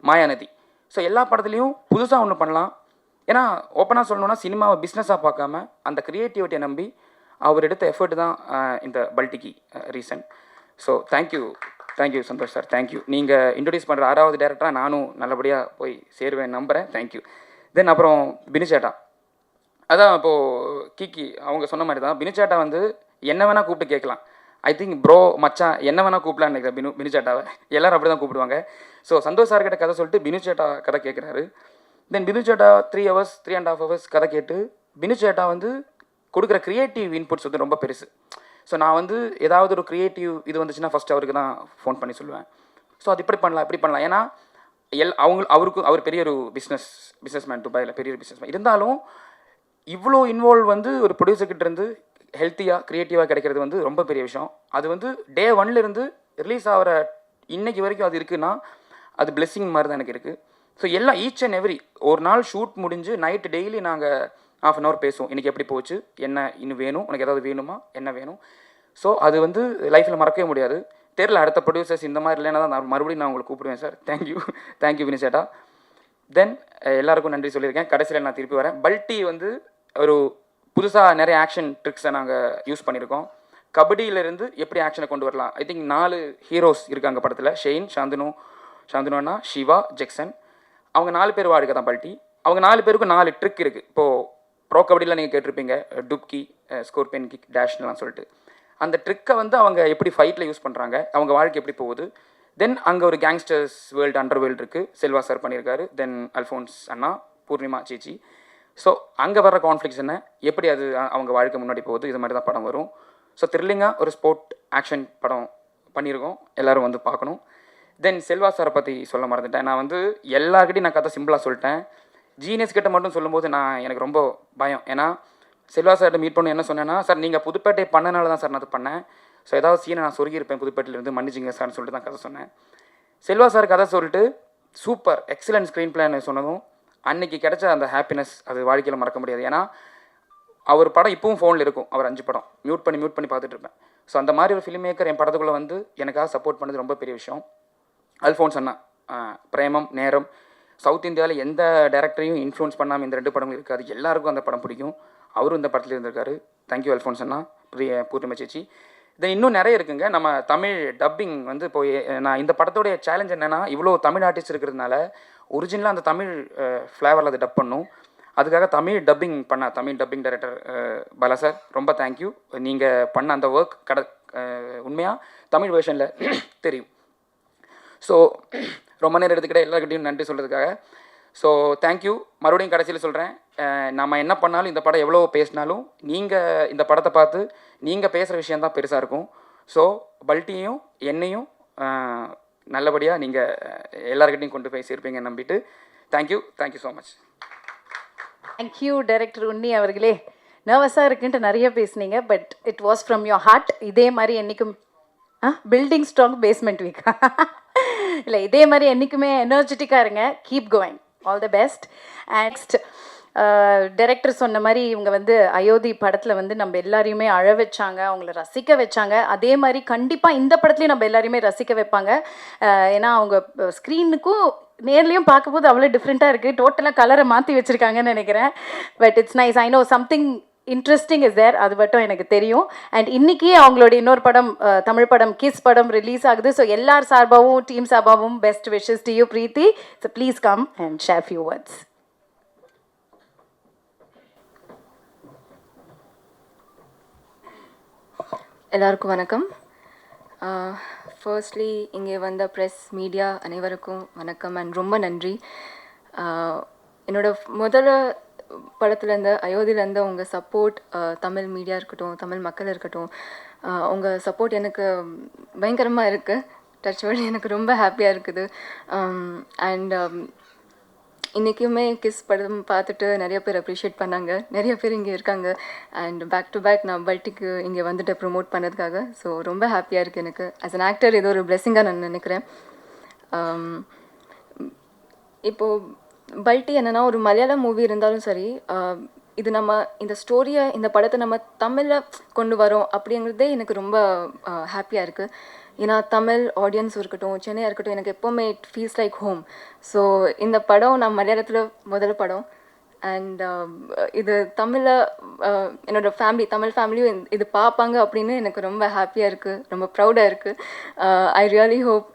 மாயாநதி. ஸோ எல்லா படத்துலையும் புதுசாக ஒன்று பண்ணலாம். ஏன்னா ஓப்பனாக சொல்லணும்னா சினிமாவை பிஸ்னஸாக பார்க்காம அந்த க்ரியேட்டிவிட்டியை நம்பி அவர் எடுத்த எஃபர்ட் தான் இந்த பல்டிக்கு reason. So thank you Santhosh sir, thank you. நீங்கள் இன்ட்ரடியூஸ் பண்ணுற 6வது டேரக்டராக நானும் நல்லபடியாக போய் சேருவேன் நம்புகிறேன். தேங்க்யூ. தென் அப்புறம் பினுச்சேட்டா, அதான் இப்போது கிக்கி அவங்க சொன்ன மாதிரி தான். பினுச்சேட்டா வந்து என்ன வேணால் கூப்பிட்டு கேட்கலாம். ஐ திங்க் ப்ரோ மச்சான் என்ன வேணால் கூப்பிடலான்னு நினைக்கிறேன் பினுச்சேட்டாவை. எல்லோரும் அப்படி தான் கூப்பிடுவாங்க. ஸோ சந்தோஷ் சார்கிட்ட கதை சொல்லிட்டு பினுச்சேட்டா கதை கேட்குறாரு. தென் பினுச்சேட்டா 3 hours 3.5 hours கதை கேட்டு பினுச்சேட்டா வந்து கொடுக்குற க்ரியேட்டிவ் இன்புட்ஸ் வந்து ரொம்ப பெருசு. ஸோ நான் வந்து ஏதாவது ஒரு க்ரியேட்டிவ் இது வந்துச்சுன்னா ஃபஸ்ட்டு அவருக்கு தான் ஃபோன் பண்ணி சொல்லுவேன். ஸோ அது இப்படி பண்ணலாம். ஏன்னா அவர் பெரிய ஒரு பிஸ்னஸ் மேன், துபாயில் பெரிய ஒரு பிஸ்னஸ் மேன். இருந்தாலும் இவ்வளோ இன்வால்வ் வந்து ஒரு ப்ரொடியூசர்கிட்ட இருந்து ஹெல்த்தியாக க்ரியேட்டிவாக கிடைக்கிறது வந்து ரொம்ப பெரிய விஷயம். அது வந்து Day 1 ரிலீஸ் ஆகிற இன்னைக்கு வரைக்கும் அது இருக்குன்னா அது பிளெஸ்ஸிங் மாதிரி தான் எனக்கு இருக்குது. ஸோ எல்லாம் ஈச் அண்ட் எவ்ரி ஒரு நாள் ஷூட் முடிஞ்சு நைட்டு டெய்லி நாங்கள் ½ an hour பேசுவோம். இன்றைக்கி எப்படி போச்சு, என்ன இன்னும் வேணும், உனக்கு ஏதாவது வேணுமா, என்ன வேணும். ஸோ அது வந்து லைஃப்பில் மறக்கவே முடியாது. தெரியல அடுத்த ப்ரொடியூசர்ஸ் இந்த மாதிரி இல்லைன்னா தான் மறுபடியும் நான் உங்களுக்கு கூப்பிடுவேன் சார். தேங்க்யூ வினிஷேட்டா. தென் எல்லாருக்கும் நன்றி சொல்லியிருக்கேன். கடைசியில் நான் திருப்பி வரேன். பல்டி வந்து ஒரு புதுசாக நிறைய ஆக்ஷன் ட்ரிக்ஸை நாங்கள் யூஸ் பண்ணியிருக்கோம். கபடியிலேருந்து எப்படி ஆக்ஷனை கொண்டு வரலாம். ஐ திங்க் 4 ஹீரோஸ் இருக்காங்க படத்தில். ஷெயின், சாந்தனு அண்ணா, சிவா, ஜெக்சன். அவங்க 4 பேர் வாடுக்க தான் பல்டி. அவங்க 4 பேருக்கும் 4 ட்ரிக் இருக்குது. இப்போது ப்ரோ கபடியில் நீங்கள் கேட்டிருப்பீங்க டுப்கி, ஸ்கோர்பியன் கிக், டேஷ்லாம் சொல்லிட்டு. அந்த ட்ரிக்கை வந்து அவங்க எப்படி ஃபைட்டில் யூஸ் பண்ணுறாங்க, அவங்க வாழ்க்கை எப்படி போகுது. தென் அங்கே ஒரு கேங்ஸ்டர்ஸ் வேர்ல்டு, அண்டர் வேர்ல்டு இருக்குது. செல்வா சார் பண்ணியிருக்காரு. தென் அல்ஃபோன்ஸ் அண்ணா, பூர்ணிமா சேச்சி. ஸோ அங்கே வர்ற கான்ஃப்ளிக்ஸ் என்ன, எப்படி அது அவங்க வாழ்க்கை முன்னாடி போகுது, இது மாதிரி தான் படம் வரும். ஸோ த்ரில்லிங்காக ஒரு ஸ்போர்ட் ஆக்ஷன் படம் பண்ணியிருக்கோம். எல்லோரும் வந்து பார்க்கணும். தென் செல்வா சாரை பற்றி சொல்ல மறந்துட்டேன். நான் வந்து எல்லாருக்கிட்டையும் நான் கதை சிம்பிளாக சொல்லிட்டேன். ஜீனியஸ் கிட்ட மட்டும் சொல்லும்போது எனக்கு ரொம்ப பயம். ஏன்னா செல்வா சார்கிட்ட மீட் பண்ண என்ன சொன்னேன்னா, சார் நீங்கள் புதுப்பேட்டை பண்ணனால தான் சார் நான் அது பண்ணேன். ஸோ ஏதாவது சீனை நான் சொருகியிருப்பேன் புதுப்பேட்டையிலேருந்து, மன்னிச்சிங்க சார்னு சொல்லிட்டு தான் கதை சொன்னேன். செல்வா சார் கதை சொல்லிட்டு சூப்பர் எக்ஸலன்ட் ஸ்க்ரீன் பிளேன்னு சொன்னதும் அன்றைக்கி கிடைச்ச அந்த ஹாப்பினஸ் அது வாழ்க்கையில் மறக்க முடியாது. ஏன்னா அவர் படம் இப்பவும் ஃபோனில் இருக்கும். அவர் 5 படம் மியூட் பண்ணி பார்த்துட்டு இருப்பேன். ஸோ அந்த மாதிரி ஒரு ஃபிலிம் மேக்கர் என் படத்துக்குள்ளே வந்து எனக்காக சப்போர்ட் பண்ணது ரொம்ப பெரிய விஷயம். அல்ஃபோன்ஸ் அண்ணா, பிரேமம், நேரம், சவுத் இந்தியாவில் எந்த டேரக்டரையும் இன்ஃப்ளூன்ஸ் பண்ணாமல் இந்த 2 படங்கள் இருக்காது. எல்லாருக்கும் அந்த படம் பிடிக்கும். அவரும் இந்த படத்தில் இருந்திருக்காரு. தேங்க்யூ அல்ஃபோன்ஸ் அண்ணா, பூர்ணிமா சேச்சி. தென் இன்னும் நிறைய இருக்குங்க. நம்ம தமிழ் டப்பிங் வந்து இப்போ நான் இந்த படத்தோடைய சேலஞ்ச் என்னென்னா, இவ்வளோ தமிழ் ஆர்டிஸ்ட் இருக்கிறதுனால ஒரிஜினலாக அந்த தமிழ் ஃப்ளேவரில் அதை டப் பண்ணும். அதுக்காக Tamil dubbing director Bala sir ரொம்ப தேங்க்யூ. நீங்கள் பண்ண அந்த ஒர்க் உண்மையாக தமிழ் வேர்ஷனில் தெரியும். ஸோ ரொம்ப நேரம் எடுத்துக்கிட்ட எல்லாருக்கிட்டையும் நன்றி சொல்கிறதுக்காக. So thank you. மறுபடியும் கடைசியில் சொல்கிறேன், நம்ம என்ன பண்ணாலும் இந்த படம் எவ்வளோ பேசினாலும் நீங்கள் இந்த படத்தை பார்த்து நீங்கள் பேசுகிற விஷயந்தான் பெருசாக இருக்கும். ஸோ பல்ட்டியையும் என்னையும் நல்லபடியாக நீங்கள் எல்லாருக்கிட்டையும் கொண்டு போய் சேர்ப்பீங்கன்னு நம்பிட்டு thank you so much. Thank you director Unni அவர்களே. நர்வஸாக இருக்குன்ட்டு நிறைய பேசுனீங்க, but it was from your heart. இதே மாதிரி என்றைக்கும் பில்டிங் ஸ்ட்ராங் பேஸ்மெண்ட் வீக் இல்லை, இதே மாதிரி என்றைக்குமே எனர்ஜெட்டிக்காக இருங்க. Keep going. All the best. Next director சொன்ன மாதிரி இவங்க வந்து அயோத்தி படத்தில் வந்து நம்ம எல்லாரையுமே அழ வச்சாங்க, அவங்கள ரசிக்க வச்சாங்க. அதே மாதிரி கண்டிப்பாக இந்த படத்துலையும் நம்ம எல்லாரையுமே ரசிக்க வைப்பாங்க. ஏன்னா அவங்க ஸ்க்ரீனுக்கும் நேர்லேயும் பார்க்கும்போது அவ்வளோ டிஃப்ரெண்ட்டாக இருக்குது. டோட்டலாக கலரை மாற்றி வச்சுருக்காங்கன்னு நினைக்கிறேன். But it's nice. I know something interesting is there, அது மட்டும் எனக்கு தெரியும். அண்ட் இன்றைக்கி அவங்களோட இன்னொரு படம், தமிழ் படம் கிஸ் படம் ரிலீஸ் ஆகுது. ஸோ எல்லார் சார்பாகவும் டீம் சார்பாகவும் best wishes to you Preethi. So please come and share few words. எல்லாருக்கும் வணக்கம். ஃபர்ஸ்ட்லி இங்கே வந்த ப்ரெஸ் மீடியா அனைவருக்கும் வணக்கம் அண்ட் ரொம்ப நன்றி. என்னோடய முதல்ல படத்துலேருந்து அயோத்தியிலேருந்து உங்கள் சப்போர்ட், தமிழ் மீடியா இருக்கட்டும், தமிழ் மக்கள் இருக்கட்டும், உங்கள் சப்போர்ட் எனக்கு பயங்கரமாக இருக்குது. டச் வேர்ட் எனக்கு ரொம்ப ஹாப்பியாக இருக்குது. அண்ட் இன்றைக்குமே கிஸ் படம் பார்த்துட்டு நிறைய பேர் அப்ரிஷியேட் பண்ணாங்க. நிறைய பேர் இங்கே இருக்காங்க. அண்ட் பேக் டு பேக் நான் பல்ட்டிக்கு இங்கே வந்துட்டு ப்ரொமோட் பண்ணதுக்காக ஸோ ரொம்ப ஹாப்பியாக இருக்குது எனக்கு. ஆஸ் அன் ஆக்டர் இது ஒரு பிளெஸ்ஸிங்காக நான் நினைக்கிறேன். இப்போது பல்ட்டி என்னன்னா ஒரு மலையாளம் மூவி இருந்தாலும் சரி இது நம்ம இந்த ஸ்டோரியை இந்த படத்தை நம்ம தமிழில் கொண்டு வரோம் அப்படிங்கிறதே எனக்கு ரொம்ப ஹாப்பியாக இருக்குது. ஏன்னா தமிழ் ஆடியன்ஸ் இருக்கட்டும், சென்னையாக இருக்கட்டும், எனக்கு எப்போவுமே it feels like home. So இந்த படம் நான் மலையாளத்தில் முதல் படம் அண்ட் இது தமிழில் என்னோடய ஃபேமிலி தமிழ் ஃபேமிலியும் இது பார்ப்பாங்க அப்படின்னு எனக்கு ரொம்ப ஹாப்பியாக இருக்குது, ரொம்ப ப்ரௌடாக இருக்குது. I really hope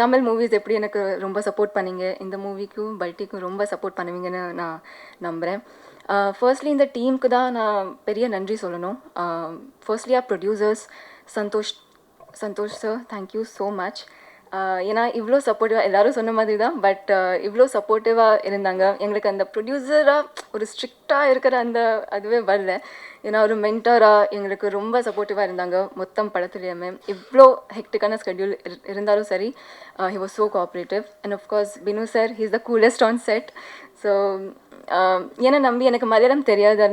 Tamil movies எப்படி எனக்கு ரொம்ப சப்போர்ட் பண்ணீங்க, இந்த மூவிக்கும் பல்ட்டிக்கும் ரொம்ப சப்போர்ட் பண்ணுவீங்கன்னு நான் நம்புகிறேன். ஃபர்ஸ்ட்லி இந்த டீமுக்கு தான் நான் பெரிய நன்றி சொல்லணும். Firstly producers Santhosh sir, thank you so much. ஏன்னா இவ்வளோ சப்போர்ட்டிவாக எல்லோரும் சொன்ன மாதிரி தான், பட் இவ்வளோ சப்போர்ட்டிவாக இருந்தாங்க. எங்களுக்கு அந்த ப்ரொடியூசராக ஒரு ஸ்ட்ரிக்டாக இருக்கிற அந்த அதுவே வரல. ஏன்னா ஒரு மென்டராக எங்களுக்கு ரொம்ப சப்போர்ட்டிவாக இருந்தாங்க மொத்தம் படத்துலேயுமே. இவ்வளோ ஹெக்டிக்கான ஸ்கெட்யூல் இருந்தாலும் சரி, he was so cooperative. And of course Binu sir, he is the coolest on set. So என்னை நம்பி எனக்கு மலையாளம் தெரியாது,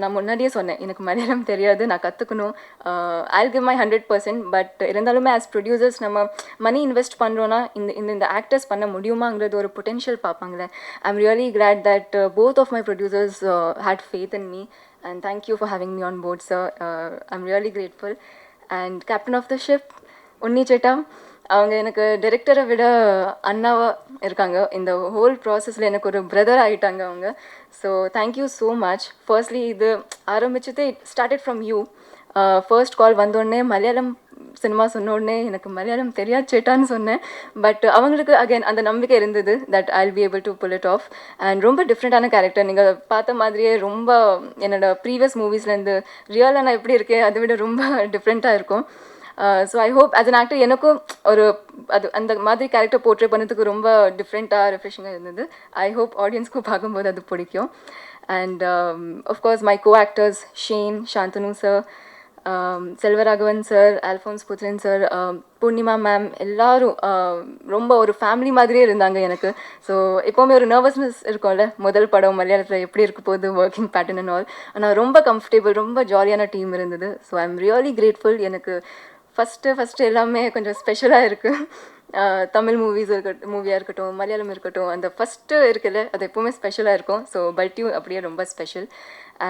நான் முன்னாடியே சொன்னேன் எனக்கு மலையாளம் தெரியாது, நான் கற்றுக்கணும், I'll give my 100%. பட் இருந்தாலுமே ஆஸ் ப்ரொடியூசர்ஸ் நம்ம மணி இன்வெஸ்ட் பண்ணுறோன்னா இந்த ஆக்டர்ஸ் பண்ண முடியுமாங்கிறது ஒரு பொட்டென்ஷியல் பார்ப்பாங்களே. I'm really glad that both of my producers had faith in me and thank you for having me on board, sir. I'm really grateful. And captain of the ship உன்னி சேட்டா, அவங்க எனக்கு டைரக்டரை விட அண்ணாவாக இருக்காங்க. இந்த ஹோல் ப்ராசஸில் எனக்கு ஒரு பிரதர் ஆகிட்டாங்க அவங்க. So thank you so much. Firstly இது ஆரம்பிச்சதே it started from you. First call வந்தோடனே மலையாளம் சினிமா சொன்னோடனே எனக்கு மலையாளம் தெரியாது சேட்டான்னு சொன்னேன். பட் அவங்களுக்கு அகைன் அந்த நம்பிக்கை இருந்தது that I will be able to pull it off. And ரொம்ப டிஃப்ரெண்ட்டான கேரக்டர், நீங்கள் பார்த்த மாதிரியே ரொம்ப என்னோடய ப்ரீவியஸ் மூவிஸ்லேருந்து ரியலாக நான் எப்படி இருக்கேன் அதை விட ரொம்ப டிஃப்ரெண்ட்டாக இருக்கும். So I hope as an actor எனக்கும் ஒரு அந்த மாதிரி கேரக்டர் போர்ட்ரே பண்ணதுக்கு ரொம்ப டிஃப்ரெண்ட்டாக ரெஃப்ரெஷிங்காக இருந்தது. ஐ ஹோப் ஆடியன்ஸ்க்கும் பார்க்கும்போது அது பிடிக்கும். And of course my co actors Shane, Shanthanu sir, Selvaraghavan sir, Alphonse Puthren sir, Poornima ma'am, எல்லோரும் ரொம்ப ஒரு ஃபேமிலி மாதிரியே இருந்தாங்க எனக்கு. ஸோ எப்போவுமே ஒரு நர்வஸ்னஸ் இருக்கும்ல, முதல் படம் மலையாளத்தில் எப்படி இருக்க போகுது ஒர்க்கிங் பேட்டர்ன் அண்ட் ஆல். ஆனால் ரொம்ப கம்ஃபர்டபுள், ரொம்ப ஜாலியான டீம் இருந்தது. So I am really grateful. எனக்கு ஃபஸ்ட்டு எல்லாமே கொஞ்சம் ஸ்பெஷலாக இருக்குது. தமிழ் மூவியாக இருக்கட்டும், மலையாளம் இருக்கட்டும், அந்த ஃபஸ்ட்டு இருக்குல்ல அது எப்போவுமே ஸ்பெஷலாக இருக்கும். ஸோ பல்ட்டியும் அப்படியே ரொம்ப special.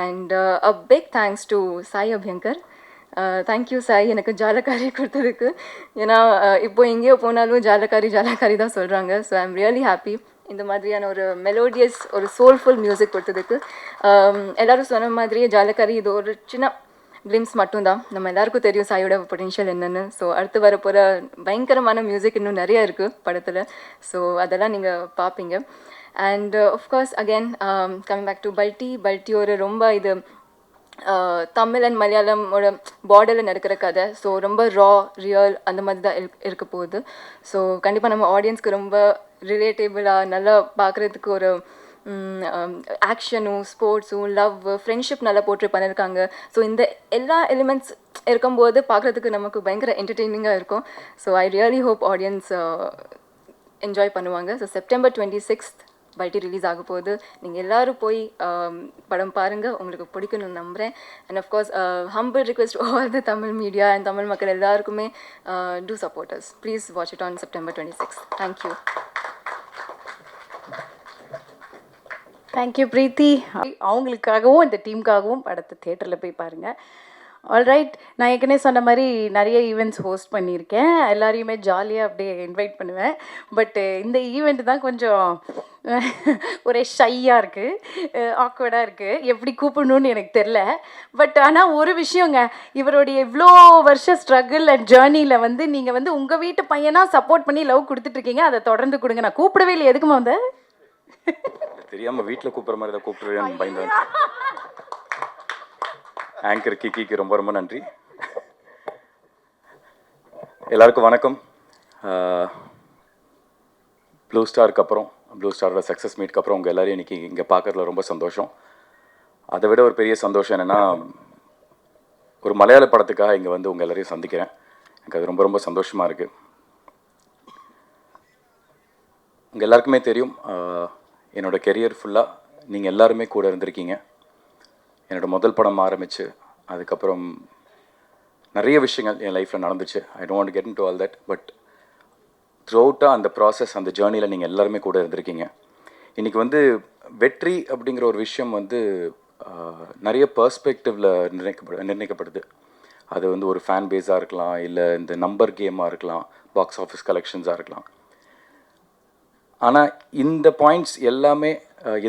And a big thanks to Sai Abhyankar. Thank you Sai எனக்கு ஜாலக்காரி கொடுத்ததுக்கு. ஏன்னா இப்போ எங்கேயோ போனாலும் ஜாலக்காரி தான் சொல்கிறாங்க. So I am really happy இந்த மாதிரியான ஒரு மெலோடியஸ் ஒரு சோல்ஃபுல் மியூசிக் கொடுத்ததுக்கு. எல்லோரும் சொன்ன மாதிரியே ஜாலக்காரி இது ஒரு சின்ன கிளிம்ஸ் மட்டும்தான். நம்ம எல்லாருக்கும் தெரியும் சாயோட பொட்டென்ஷியல் என்னென்னு. ஸோ அடுத்து வரப்போகிற பயங்கரமான மியூசிக் இன்னும் நிறையா இருக்குது படத்தில். ஸோ அதெல்லாம் நீங்கள் பார்ப்பீங்க. And of course again coming back to Balti ஒரு ரொம்ப இது தமிழ் அண்ட் மலையாளமோட பார்டரில் நடக்கிற கதை. ஸோ ரொம்ப ரியல் அந்த மாதிரி தான் இருக்க போகுது. ஸோ கண்டிப்பாக நம்ம ஆடியன்ஸ்க்கு ரொம்ப ரிலேட்டபிளாக நல்லா பார்க்குறதுக்கு ஒரு ஆக்ஷனும் ஸ்போர்ட்ஸும் லவ் ஃப்ரெண்ட்ஷிப் நல்லா போர்ட்ரே பண்ணியிருக்காங்க. ஸோ இந்த எல்லா எலிமெண்ட்ஸ் இருக்கும்போது பார்க்குறதுக்கு நமக்கு பயங்கர என்டர்டெய்னிங்காக இருக்கும். So I really hope audience enjoy பண்ணுவாங்க. ஸோ September 26th பல்ட்டி ரிலீஸ் ஆக போகுது. நீங்கள் எல்லோரும் போய் படம் பாருங்கள், உங்களுக்கு பிடிக்கணும்னு நம்புகிறேன். And of course humble request all the Tamil media and Tamil மக்கள் எல்லாருக்குமே to supporters. Please watch it on September 26th. Thank you. Thank you Preethi. அவங்களுக்காகவும் இந்த டீமுக்காகவும் படத்தை தியேட்டரில் போய் பாருங்கள். ஆல்ரைட், நான் ஏற்கனவே சொன்ன மாதிரி நிறைய ஈவெண்ட்ஸ் ஹோஸ்ட் பண்ணியிருக்கேன். எல்லாரையுமே ஜாலியாக அப்படியே இன்வைட் பண்ணுவேன். பட்டு இந்த ஈவெண்ட் தான் கொஞ்சம் ஒரே ஷையாக இருக்குது, ஆக்வர்டாக இருக்குது, எப்படி கூப்பிடணுன்னு எனக்கு தெரில. பட் ஆனால் ஒரு விஷயங்க, இவருடைய இவ்வளோ வருஷ ஸ்ட்ரகிள் அண்ட் ஜேர்னியில் வந்து நீங்கள் வந்து உங்கள் வீட்டு பையனாக சப்போர்ட் பண்ணி லவ் கொடுத்துட்ருக்கீங்க. அதை தொடர்ந்து கொடுங்க. நான் கூப்பிடவே இல்லை, எதுக்குமா வந்து தெரியாமல் வீட்டில் கூப்பிட்ற மாதிரி தான் கூப்பிட்டுருவேன் பயந்து. ஆங்கர் கிக்கிக்கு ரொம்ப ரொம்ப நன்றி. எல்லாருக்கும் வணக்கம். ப்ளூ ஸ்டாருக்கு அப்புறம், ப்ளூ ஸ்டாரோட சக்ஸஸ் மீட்க்கு அப்புறம் உங்கள் எல்லோரையும் இன்றைக்கி இங்கே பார்க்குறதுல ரொம்ப சந்தோஷம். அதை விட ஒரு பெரிய சந்தோஷம் என்னென்னா, ஒரு மலையாள படத்துக்காக இங்கே வந்து உங்கள் எல்லோரையும் சந்திக்கிறேன். எனக்கு அது ரொம்ப ரொம்ப சந்தோஷமாக இருக்குது. உங்கள் எல்லாருக்குமே தெரியும், என்னோடய கெரியர் ஃபுல்லாக நீங்கள் எல்லாருமே கூட இருந்திருக்கீங்க. என்னோடய முதல் படம் ஆரம்பித்து அதுக்கப்புறம் நிறைய விஷயங்கள் என் லைஃப்பில் நடந்துச்சு. I don't want to get into all that. But த்ரூ அவுட்டாக அந்த ப்ராசஸ், அந்த ஜேர்னியில் நீங்கள் எல்லாருமே கூட இருந்திருக்கீங்க. இன்றைக்கி வந்து வெற்றி அப்படிங்கிற ஒரு விஷயம் வந்து நிறைய பர்ஸ்பெக்டிவில் நிர்ணயிக்கப்படுது. அது வந்து ஒரு ஃபேன் பேஸாக இருக்கலாம், இல்லை இந்த நம்பர் கேமாக இருக்கலாம், பாக்ஸ் ஆஃபீஸ் கலெக்ஷன்ஸாக இருக்கலாம். ஆனால் இந்த பாயிண்ட்ஸ் எல்லாமே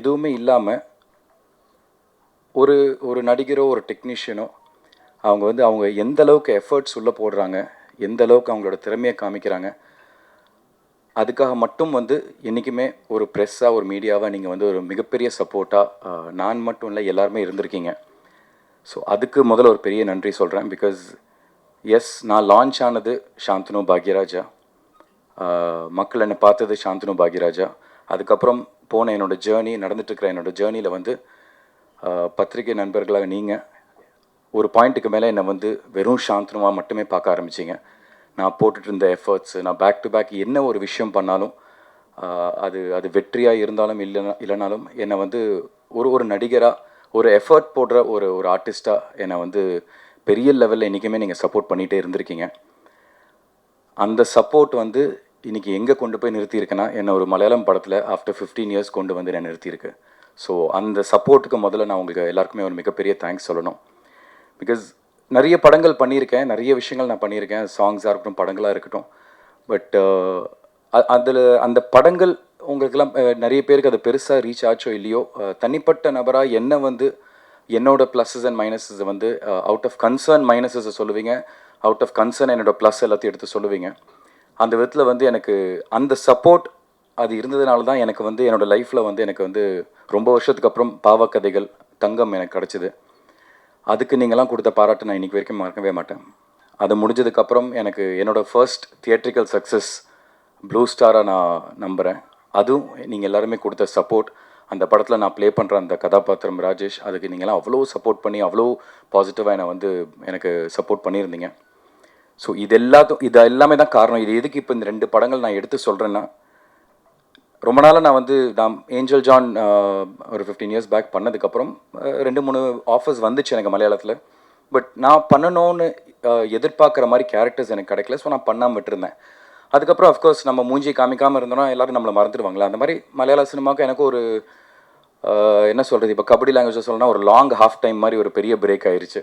எதுவுமே இல்லாமல் ஒரு ஒரு நடிகரோ ஒரு டெக்னீஷியனோ அவங்க எந்த அளவுக்கு எஃபர்ட்ஸ் உள்ளே போடுறாங்க, எந்த அளவுக்கு அவங்களோட திறமையை காமிக்கிறாங்க, அதுக்காக மட்டும் வந்து என்றைக்குமே ஒரு ப்ரெஸ்ஸாக ஒரு மீடியாவாக நீங்கள் வந்து ஒரு மிகப்பெரிய சப்போர்ட்டாக நான் மட்டும் இல்லை எல்லாருமே இருந்திருக்கீங்க. ஸோ அதுக்கு முதல்ல ஒரு பெரிய நன்றி சொல்கிறேன். பிகாஸ் எஸ், நான் லான்ச் ஆனது சாந்தனு பாக்யராஜா, மக்கள் என்னை பார்த்தது சாந்தனு பாக்யராஜா. அதுக்கப்புறம் போன என்னோடய ஜேர்னி, நடந்துட்டுருக்கிற என்னோடய ஜேர்னியில் வந்து பத்திரிகை நண்பர்களாக நீங்கள் ஒரு பாயிண்ட்டுக்கு மேலே என்னை வந்து வெறும் சாந்தனுவாக மட்டுமே பார்க்க ஆரம்பிச்சிங்க. நான் போட்டுட்டு இருந்த எஃபர்ட்ஸு, நான் பேக் டு பேக் என்ன ஒரு விஷயம் பண்ணாலும் அது வெற்றியாக இருந்தாலும் இல்லைனாலும் என்னை வந்து ஒரு நடிகராக, ஒரு எஃபர்ட் போடுற ஒரு ஆர்டிஸ்ட்டாக என்னை வந்து பெரிய லெவலில் இன்றைக்குமே நீங்கள் சப்போர்ட் பண்ணிகிட்டே இருந்திருக்கீங்க. அந்த சப்போர்ட் வந்து இன்றைக்கி எங்கே கொண்டு போய் நிறுத்தியிருக்குன்னா, என்னை ஒரு மலையாளம் படத்தில் ஆஃப்டர் 15 இயர்ஸ் கொண்டு வந்து என்னை நிறுத்தியிருக்கு. ஸோ அந்த சப்போர்ட்டுக்கு முதல்ல நான் உங்களுக்கு எல்லாருக்குமே ஒரு மிகப்பெரிய தேங்க்ஸ் சொல்லணும். பிகாஸ் நிறைய படங்கள் பண்ணியிருக்கேன், நிறைய விஷயங்கள் நான் பண்ணியிருக்கேன், சாங்ஸாக இருக்கட்டும், படங்களாக இருக்கட்டும். பட் அதில் அந்த படங்கள் உங்களுக்கெல்லாம் நிறைய பேருக்கு அது பெருசாக ரீச் ஆச்சோ இல்லையோ, தனிப்பட்ட நபராக என்ன வந்து என்னோட ப்ளஸஸ் அண்ட் மைனஸஸ் வந்து அவுட் ஆஃப் கன்சர்ன் மைனஸஸை சொல்லுவீங்க, அவுட் ஆஃப் கன்சர்ன் என்னோட ப்ளஸ் எல்லாத்தையும் எடுத்து சொல்லுவீங்க. அந்த விதத்தில் வந்து எனக்கு அந்த சப்போர்ட் அது இருந்ததுனால தான் எனக்கு வந்து என்னோடய லைஃப்பில் வந்து எனக்கு வந்து ரொம்ப வருஷத்துக்கு அப்புறம் பாவக்கதைகள், தங்கம் எனக்கு கிடச்சிது. அதுக்கு நீங்களாம் கொடுத்த பாராட்டு நான் இன்றைக்கி வரைக்கும் மறக்கவே மாட்டேன். அது முடிஞ்சதுக்கப்புறம் எனக்கு என்னோடய ஃபர்ஸ்ட் தியேட்ரிக்கல் சக்ஸஸ் ப்ளூ ஸ்டாராக நான் நம்புகிறேன். அதுவும் நீங்கள் எல்லாருமே கொடுத்த சப்போர்ட். அந்த படத்தில் நான் ப்ளே பண்ணுற அந்த கதாபாத்திரம் ராஜேஷ், அதுக்கு நீங்களாம் அவ்வளோ சப்போர்ட் பண்ணி அவ்வளோ பாசிட்டிவாக என்னை வந்து எனக்கு சப்போர்ட் பண்ணியிருந்தீங்க. ஸோ இது எல்லாமே தான் காரணம். இது எதுக்கு இப்போ இந்த 2 படங்கள் நான் எடுத்து சொல்கிறேன்னா, ரொம்ப நாளாக நான் ஏஞ்சல் ஜான் ஒரு 15 இயர்ஸ் பேக் பண்ணதுக்கப்புறம் 2-3 ஆஃபர்ஸ் வந்துச்சு எனக்கு மலையாளத்தில். பட் நான் பண்ணணும்னு எதிர்பார்க்குற மாதிரி கேரக்டர்ஸ் எனக்கு கிடைக்கல. ஸோ நான் பண்ணாமல் விட்டுருந்தேன். அதுக்கப்புறம் அஃப்கோர்ஸ் நம்ம மூஞ்சி காமிக்காமல் இருந்தோம்னா எல்லோரும் நம்மளை மறந்துடுவாங்களா. அந்த மாதிரி மலையாள சினிமாவுக்கு எனக்கு ஒரு என்ன சொல்கிறது, இப்போ கபடி லாங்குவேஜ் சொல்லணும்னா ஒரு லாங் ஹாஃப் டைம் மாதிரி ஒரு பெரிய பிரேக் ஆயிடுச்சு.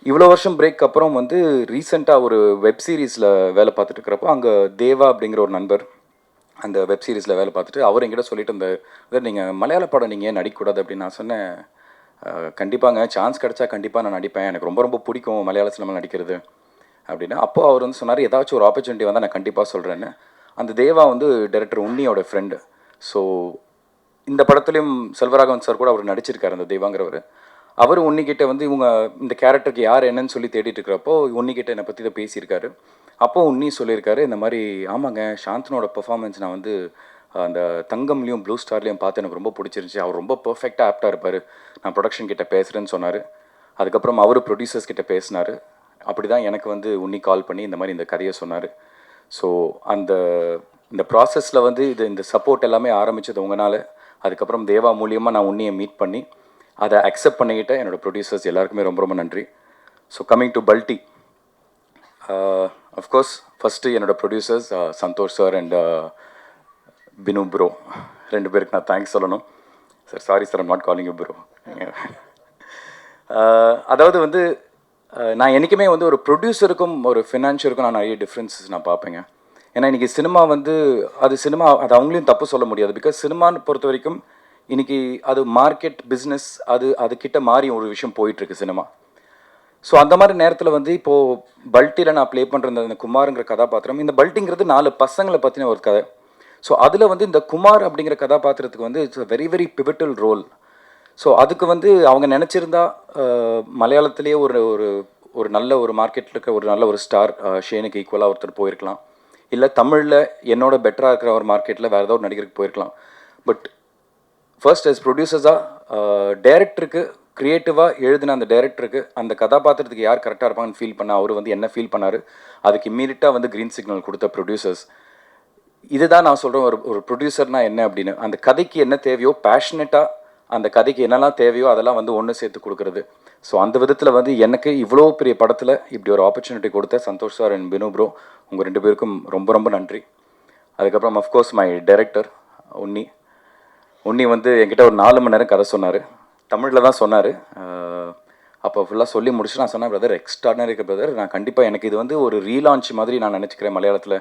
இவ்வளோ வருஷம் பிரேக் அப்புறம் வந்து ரீசெண்டாக ஒரு வெப் சீரிஸில் வேலை பார்த்துட்டு இருக்கிறப்போ, அங்கே தேவா அப்படிங்கிற ஒரு நண்பர் அந்த வெப் சீரிஸில் வேலை பார்த்துட்டு அவர் என்கிட்ட சொல்லிட்டு இருந்தார், நீங்கள் மலையாள படம் நீங்கள் ஏன் நடிக்கக்கூடாது அப்படின்னு. நான் சொன்னேன், கண்டிப்பாங்க, சான்ஸ் கிடச்சா கண்டிப்பாக நான் நடிப்பேன், எனக்கு ரொம்ப ரொம்ப பிடிக்கும் மலையாள சினிமா நடிக்கிறது அப்படின்னு. அப்போது அவர் வந்து சொன்னார், ஏதாச்சும் ஒரு ஆப்பர்ச்சுனிட்டி வந்தால் நான் கண்டிப்பாக சொல்கிறேன்னு. அந்த தேவா வந்து டைரக்டர் உன்னியோட ஃப்ரெண்டு. ஸோ இந்த படத்துலேயும் செல்வராகவன் சார் கூட அவர் நடிச்சிருக்காரு, அந்த தேவாங்கிறவர். அவர் உன்னிக்கிட்ட வந்து இவங்க இந்த கேரக்டருக்கு யார் என்னன்னு சொல்லி தேடிட்டு இருக்கிறப்போ உன்னிக்கிட்ட என்னை பற்றி தான் பேசியிருக்காரு. அப்போது உன்னி சொல்லியிருக்காரு, இந்த மாதிரி ஆமாங்க, சாந்தனோட பெர்ஃபார்மன்ஸ் நான் வந்து அந்த தங்கம்லேயும் ப்ளூ ஸ்டார்லேயும் பார்த்து எனக்கு ரொம்ப பிடிச்சிருந்துச்சி, அவர் ரொம்ப பர்ஃபெக்டாக ஆப்டாக இருப்பார், நான் ப்ரொடக்ஷன் கிட்ட பேசுகிறேன்னு சொன்னார். அதுக்கப்புறம் அவர் ப்ரொடியூசர்ஸ் கிட்ட பேசினார். அப்படி தான் எனக்கு வந்து உன்னி கால் பண்ணி இந்த மாதிரி இந்த கதையை சொன்னார். ஸோ இந்த ப்ராசஸில் வந்து இந்த சப்போர்ட் எல்லாமே ஆரம்பித்தது உங்களால். அதுக்கப்புறம் தேவா மூலியமாக நான் உன்னியை மீட் பண்ணி அதை அக்செப்ட் பண்ணிக்கிட்ட என்னோடய ப்ரொடியூசர்ஸ் எல்லாருக்குமே ரொம்ப ரொம்ப நன்றி. So coming to Balti, of course first என்னோடய producers Santhosh sir and Binu bro, 2 பேருக்கு நான் தேங்க்ஸ் சொல்லணும். Sir sorry sir, I'm not calling you bro. அதாவது வந்து நான் என்றைக்குமே வந்து ஒரு ப்ரொடியூசருக்கும் ஒரு ஃபினான்ஷியருக்கும் நான் நிறைய டிஃப்ரென்சஸ் நான் பார்ப்பேங்க. ஏன்னா இன்றைக்கி சினிமா வந்து அது அவங்களையும் தப்பு சொல்ல முடியாது. பிகாஸ் சினிமான்னு பொறுத்த வரைக்கும் இன்றைக்கி அது மார்க்கெட் பிஸ்னஸ், அதுக்கிட்ட மாறி ஒரு விஷயம் போயிட்டுருக்கு சினிமா. ஸோ அந்த மாதிரி நேரத்தில் வந்து இப்போது பல்ட்டியில் நான் ப்ளே பண்ணுற இந்த குமாருங்கிற கதாபாத்திரம், இந்த பல்ட்டிங்கிறது 4 பசங்களை பற்றின ஒரு கதை. ஸோ அதில் வந்து இந்த குமார் அப்படிங்கிற கதாபாத்திரத்துக்கு வந்து it's very very pivotal role. So அதுக்கு வந்து அவங்க நினச்சிருந்தா மலையாளத்திலேயே ஒரு நல்ல ஒரு மார்க்கெட்டில் இருக்க ஒரு நல்ல ஒரு ஸ்டார் ஷேனுக்கு ஈக்குவலாக ஒருத்தர் போயிருக்கலாம், இல்லை தமிழில் என்னோட பெட்டராக இருக்கிற ஒரு மார்க்கெட்டில் வேறு ஏதாவது ஒரு நடிகருக்கு போயிருக்கலாம். பட் ஃபர்ஸ்ட் as ப்ரொடியூசர்ஸாக டைரக்டருக்கு க்ரியேட்டிவாக எழுதின அந்த டைரக்டருக்கு அந்த கதாபாத்திரத்துக்கு யார் கரெக்டாக இருப்பாங்கன்னு ஃபீல் பண்ண அவர் வந்து என்ன ஃபீல் பண்ணார், அதுக்கு இம்மீடியட்டாக வந்து க்ரீன் சிக்னல் கொடுத்த ப்ரொடியூசர்ஸ். இதுதான் நான் சொல்கிறேன் ஒரு ப்ரொடியூசர்னால் என்ன அப்படின்னு. அந்த கதைக்கு என்ன தேவையோ பேஷனட்டாக அந்த கதைக்கு என்னெல்லாம் தேவையோ அதெல்லாம் வந்து ஒன்று சேர்த்து கொடுக்குறது. ஸோ அந்த விதத்தில் வந்து எனக்கு இவ்வளோ பெரிய படத்தில் இப்படி ஒரு ஆப்பர்ச்சுனிட்டி கொடுத்த Santhosh sir and Binu bro, உங்கள் 2 பேருக்கும் ரொம்ப ரொம்ப நன்றி. அதுக்கப்புறம் அஃப்கோர்ஸ் மை டைரக்டர் உன்னி வந்து என்கிட்ட ஒரு 4 மணி நேரம் கதை சொன்னார். தமிழில் தான் சொன்னார். அப்போ ஃபுல்லாக சொல்லி முடிச்சு நான் சொன்னேன், பிரதர் எக்ஸ்ட்ராடனரி பிரதர், நான் கண்டிப்பாக எனக்கு இது வந்து ஒரு ரீலான்ச் மாதிரி நான் நினச்சிக்கிறேன் மலையாளத்தில்.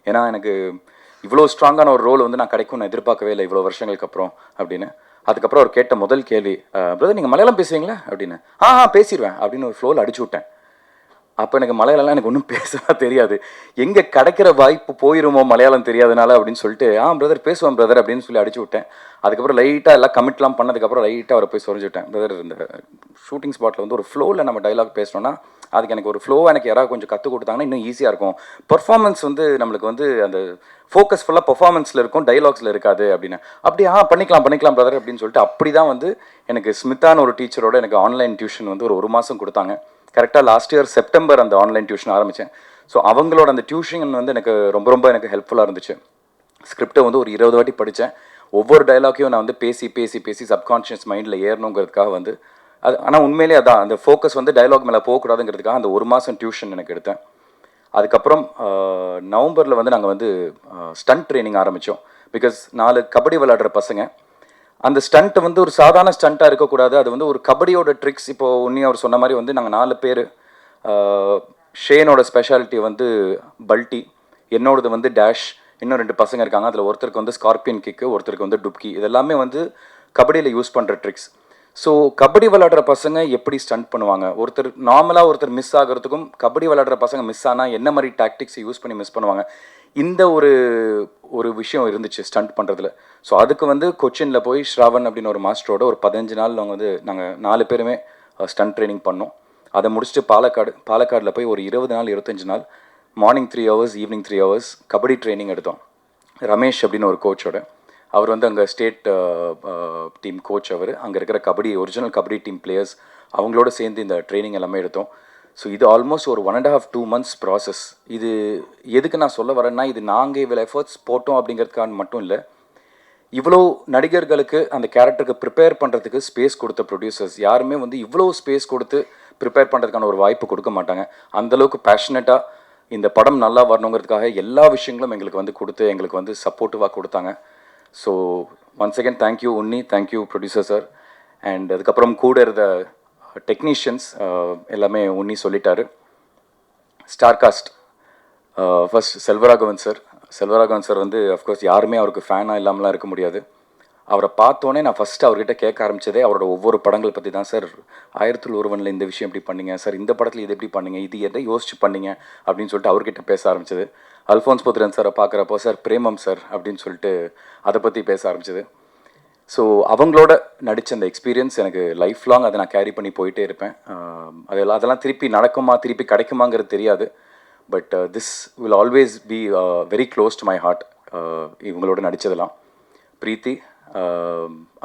ஏன்னா எனக்கு இவ்வளோ ஸ்ட்ராங்கான ஒரு ரோல் வந்து நான் கிடைக்கும்னு எதிர்பார்க்கவே இல்லை இவ்வளோ வருஷங்களுக்கு அப்புறம் அப்படின்னு. அதுக்கப்புறம் அவர் கேட்ட முதல் கேள்வி, பிரதர் நீங்கள் மலையாளம் பேசுவீங்களா அப்படின்னு. பேசிடுவேன் அப்படின்னு ஒரு ஃப்ளோவில் அடிச்சு விட்டேன். அப்போ எனக்கு மலையாளம்லாம் எனக்கு ஒன்றும் பேசலாம் தெரியாது. எங்கே கிடைக்கிற வாய்ப்பு போயிருமோ மலையாளம் தெரியாதனால அப்படின்னு சொல்லிட்டு பிரதர் பேசுவேன் பிரதர் அப்படின்னு சொல்லி அடிச்சு விட்டேன். அதுக்கப்புறம் லைட்டாக எல்லாம் கமிட்லாம் பண்ணதுக்கப்புறம் லைட்டாக அவரை போய் சொரிஞ்சுட்டேன். பிரதர் இந்த ஷூட்டிங் ஸ்பாட்டில் வந்து ஒரு ஃப்ளோவில் நம்ம டைலாக் பேசணும்னா அதுக்கு எனக்கு ஒரு ஃப்ளோவாக எனக்கு யாராவது கொஞ்சம் கற்றுக் கொடுத்தாங்கன்னா இன்னும் ஈஸியாக இருக்கும். பர்ஃபார்மன்ஸ் வந்து நம்மளுக்கு வந்து அந்த ஃபோக்கஸ் ஃபுல்லாக பர்ஃபார்மன்ஸில் இருக்கும், டைலாக்ஸில் இருக்காது அப்படின்னு. அப்படி பண்ணிக்கலாம் பிரதர் அப்படின்னு சொல்லிட்டு அப்படி தான் வந்து எனக்கு ஸ்மித்தான ஒரு டீச்சரோட எனக்கு ஆன்லைன் டியூஷன் வந்து ஒரு மாதம் கொடுத்தாங்க. கரெக்டாக லாஸ்ட் இயர் செப்டம்பர் அந்த ஆன்லைன் டியூஷன் ஆரம்பித்தேன். ஸோ அவங்களோட அந்த டியூஷன் வந்து எனக்கு ரொம்ப எனக்கு ஹெல்ப்ஃபுல்லாக இருந்துச்சு. ஸ்கிரிப்டை வந்து ஒரு 20 வாட்டி படித்தேன். ஒவ்வொரு டைலாக்கையும் நான் வந்து பேசி சப்கான்ஷியஸ் மைண்டில் ஏறணுங்கிறதுக்காக வந்து அது. ஆனால் உண்மையிலே அதான் அந்த ஃபோக்கஸ் வந்து டைலாக் மேலே போகக்கூடாதுங்கிறதுக்காக அந்த 1 மாதம் டியூஷன் எனக்கு எடுத்தேன். அதுக்கப்புறம் நவம்பரில் வந்து நாங்கள் வந்து ஸ்டண்ட் ட்ரைனிங் ஆரம்பித்தோம். பிகாஸ் 4 கபடி விளையாடுற பசங்க. அந்த ஸ்டண்ட் வந்து ஒரு சாதாரண ஸ்டண்ட்டாக இருக்கக்கூடாது, அது வந்து ஒரு கபடியோட ட்ரிக்ஸ். இப்போது உன்னி அவர் சொன்ன மாதிரி வந்து நாங்கள் 4 பேர். ஷேனோட ஸ்பெஷாலிட்டி வந்து பல்ட்டி, என்னோடது வந்து டேஷ், இன்னும் 2 பசங்க இருக்காங்க. அதில் ஒருத்தருக்கு வந்து ஸ்கார்பியன் கிக்கு, ஒருத்தருக்கு வந்து டுப்கி. இதெல்லாமே வந்து கபடியில் யூஸ் பண்ணுற ட்ரிக்ஸ். ஸோ கபடி விளையாடுற பசங்க எப்படி ஸ்டண்ட் பண்ணுவாங்க, ஒருத்தர் மிஸ் ஆகிறதுக்கும் கபடி விளையாடுற பசங்க மிஸ் ஆனால் என்ன மாதிரி டாக்டிக்ஸ் யூஸ் பண்ணி மிஸ் பண்ணுவாங்க, இந்த ஒரு விஷயம் இருந்துச்சு ஸ்டண்ட் பண்ணுறதுல. ஸோ அதுக்கு வந்து கொச்சினில் போய் ஸ்ராவன் அப்படின்னு ஒரு மாஸ்டரோட ஒரு 15 நாள் நாங்கள் 4 பேருமே ஸ்டண்ட் ட்ரைனிங் பண்ணோம். அதை முடிச்சுட்டு பாலக்காடில் போய் ஒரு 20 நாள் 25 நாள் morning 3 hours evening 3 hours kabaddi training எடுத்தோம். ரமேஷ் அப்படின்னு ஒரு கோச்சோட. அவர் வந்து அங்கே ஸ்டேட் டீம் கோச். அவர் அங்கே இருக்கிற ஒரிஜினல் கபடி டீம் பிளேயர்ஸ் அவங்களோட சேர்ந்து இந்த ட்ரைனிங் எல்லாமே எடுத்தோம். ஸோ இது ஆல்மோஸ்ட் ஒரு 1.5-2 months ப்ராசஸ். இது எதுக்கு நான் சொல்ல வரேன்னா, இது நாங்கள் இவ்வளோ எஃபர்ட்ஸ் போட்டோம் அப்படிங்கிறதுக்கான மட்டும் இல்லை, இவ்வளோ நடிகர்களுக்கு அந்த கேரக்டருக்கு ப்ரிப்பேர் பண்ணுறதுக்கு ஸ்பேஸ் கொடுத்த ப்ரொடியூசர்ஸ் யாருமே வந்து இவ்வளோ ஸ்பேஸ் கொடுத்து ப்ரிப்பேர் பண்ணுறதுக்கான ஒரு வாய்ப்பு கொடுக்க மாட்டாங்க. அந்தளவுக்கு பேஷனட்டாக இந்த படம் நல்லா வரணுங்கிறதுக்காக எல்லா விஷயங்களும் எங்களுக்கு வந்து கொடுத்து எங்களுக்கு வந்து சப்போர்ட்டிவாக கொடுத்தாங்க. So once again thank you Unni, thank you producer sir. And அதுக்கப்புறம் கூட இருந்த டெக்னீஷியன்ஸ் எல்லாமே உன்னி சொல்லிட்டாரு. Star cast first Selvaraghavan sir வந்து அஃப்கோர்ஸ் யாருமே அவருக்கு ஃபேனாக இல்லாமலாம் இருக்க முடியாது. அவரை பார்த்தோன்னே நான் ஃபஸ்ட்டு அவர்கிட்ட கேட்க ஆரம்பித்ததே அவரோட ஒவ்வொரு படங்கள் பற்றி தான். சார் 1001 இந்த விஷயம் எப்படி பண்ணீங்க சார், இந்த படத்தில் இது எப்படி பண்ணீங்க, இது எதை யோசிச்சு பண்ணீங்க அப்படின்னு சொல்லிட்டு அவர்கிட்ட பேச ஆரம்பிச்சது. அல்ஃபோன்ஸ் புத்திரன் சாரை பார்க்குறப்போ சார் பிரேமம் சார் அப்படின்னு சொல்லிட்டு அதை பற்றி பேச ஆரம்பிச்சது. ஸோ அவங்களோட நடித்த அந்த எக்ஸ்பீரியன்ஸ் எனக்கு லைஃப் லாங் அதை நான் கேரி பண்ணி போயிட்டே இருப்பேன். அதெல்லாம் திருப்பி நடக்குமா திருப்பி கிடைக்குமாங்கிறது தெரியாது. But this will always be very close to my heart. இவங்களோட நடித்ததெல்லாம் பிரீத்தி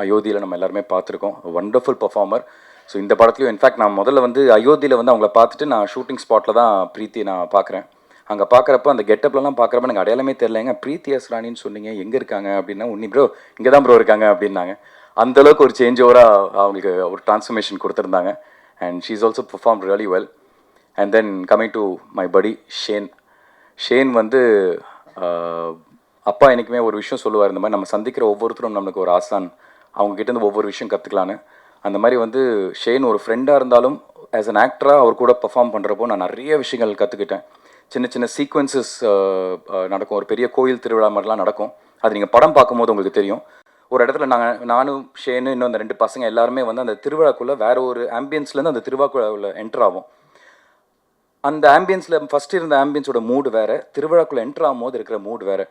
அயோத்தியில் நம்ம எல்லாருமே பார்த்துருக்கோம், வண்டர்ஃபுல் பர்ஃபார்மர். ஸோ இந்த படத்துலையும் இன்ஃபேக்ட் நான் முதல்ல வந்து அயோத்தியில் வந்து அவங்கள பார்த்துட்டு நான் ஷூட்டிங் ஸ்பாட்டில் தான் பிரீத்தி நான் பார்க்குறேன். அங்கே பார்க்குறப்ப அந்த கெட்டப்லாம் பார்க்குறப்ப எனக்கு அடையாளமே தெரியலைங்க. பிரீத்தி எஸ் ராணின்னு சொன்னீங்க, எங்கே இருக்காங்க அப்படின்னா, உன்னி ப்ரோ இங்கே தான் ப்ரோ இருக்காங்க அப்படின்னாங்க. அந்தளவுக்கு ஒரு சேஞ்ச் ஓவராக அவங்களுக்கு ஒரு ட்ரான்ஸ்ஃபர்மேஷன் கொடுத்துருந்தாங்க. And she is also perform really well. And then coming to my படி ஷேன் வந்து அப்பா என்றைக்குமே ஒரு விஷயம் சொல்லுவார், இந்த மாதிரி நம்ம சந்திக்கிற ஒவ்வொருத்தரும் நம்மளுக்கு ஒரு ஆசான், அவங்ககிட்டேருந்து ஒவ்வொரு விஷயம் கற்றுக்கலான்னு. அந்த மாதிரி வந்து ஷேன் ஒரு ஃப்ரெண்டாக இருந்தாலும் ஆஸ் அன் ஆக்டராக அவர் கூட பெர்ஃபார்ம் பண்ணுறப்போ நான் நிறைய விஷயங்கள் கற்றுக்கிட்டேன். சின்ன சின்ன சீக்வன்சஸ் நடக்கும், ஒரு பெரிய கோயில் திருவிழா மாதிரிலாம் நடக்கும். அது நீங்கள் படம் பார்க்கும்போது உங்களுக்கு தெரியும். ஒரு இடத்துல நானும் ஷேனு இன்னும் அந்த 2 பசங்க எல்லாருமே வந்து அந்த திருவிழாக்குள்ளே வேறு ஒரு ஆம்பியன்ஸ்லேருந்து அந்த திருவிழாக்குள்ள என்டர் ஆகும். அந்த ஆம்பியன்ஸில் ஃபஸ்ட்டு இருந்த ஆம்பியன்ஸோட மூடு வேறு, திருவிழாக்குள்ளே என்டர் ஆகும்போது இருக்கிற மூடு வேறு.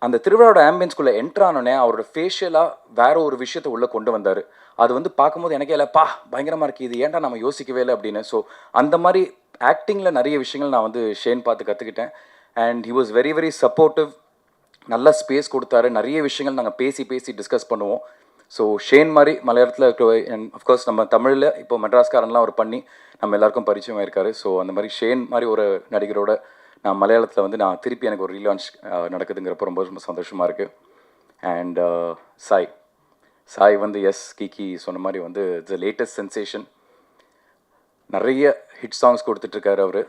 அந்த திருவிழாவோட ஆம்பியன்ஸ்குள்ளே என்டர் ஆனோடனே அவரோட ஃபேஷியலாக வேறு ஒரு விஷயத்தை உள்ளே கொண்டு வந்தார். அது வந்து பார்க்கும்போது எனக்கே இல்லைப்பா பயங்கரமாக இருக்குது, இது ஏன்டா நம்ம யோசிக்கவே இல்லை அப்படின்னு. ஸோ அந்த மாதிரி ஆக்டிங்கில் நிறைய விஷயங்கள் நான் வந்து ஷேன் பார்த்து கற்றுக்கிட்டேன். And he was very very supportive, நல்ல ஸ்பேஸ் கொடுத்தாரு. நிறைய விஷயங்கள் நாங்கள் பேசி டிஸ்கஸ் பண்ணுவோம். ஸோ ஷேன் மாதிரி மலையாளத்தில் அண்ட் அஃப்கோர்ஸ் நம்ம தமிழில் இப்போ மெட்ராஸ்காரன்லாம் அவர் பண்ணி நம்ம எல்லாருக்கும் பரிச்சயமாக இருக்கார். ஸோ அந்த மாதிரி ஷேன் மாதிரி ஒரு நடிகரோட நான் மலையாளத்தில் வந்து நான் திருப்பி எனக்கு ஒரு ரீலான்ச் நடக்குதுங்கிறப்ப ரொம்ப சந்தோஷமாக இருக்குது. அண்ட் சாய் வந்து எஸ் கிக்கி சொன்ன மாதிரி வந்து இட்ஸ் லேட்டஸ்ட் சென்சேஷன். நிறைய ஹிட் சாங்ஸ் கொடுத்துட்ருக்காரு அவர்.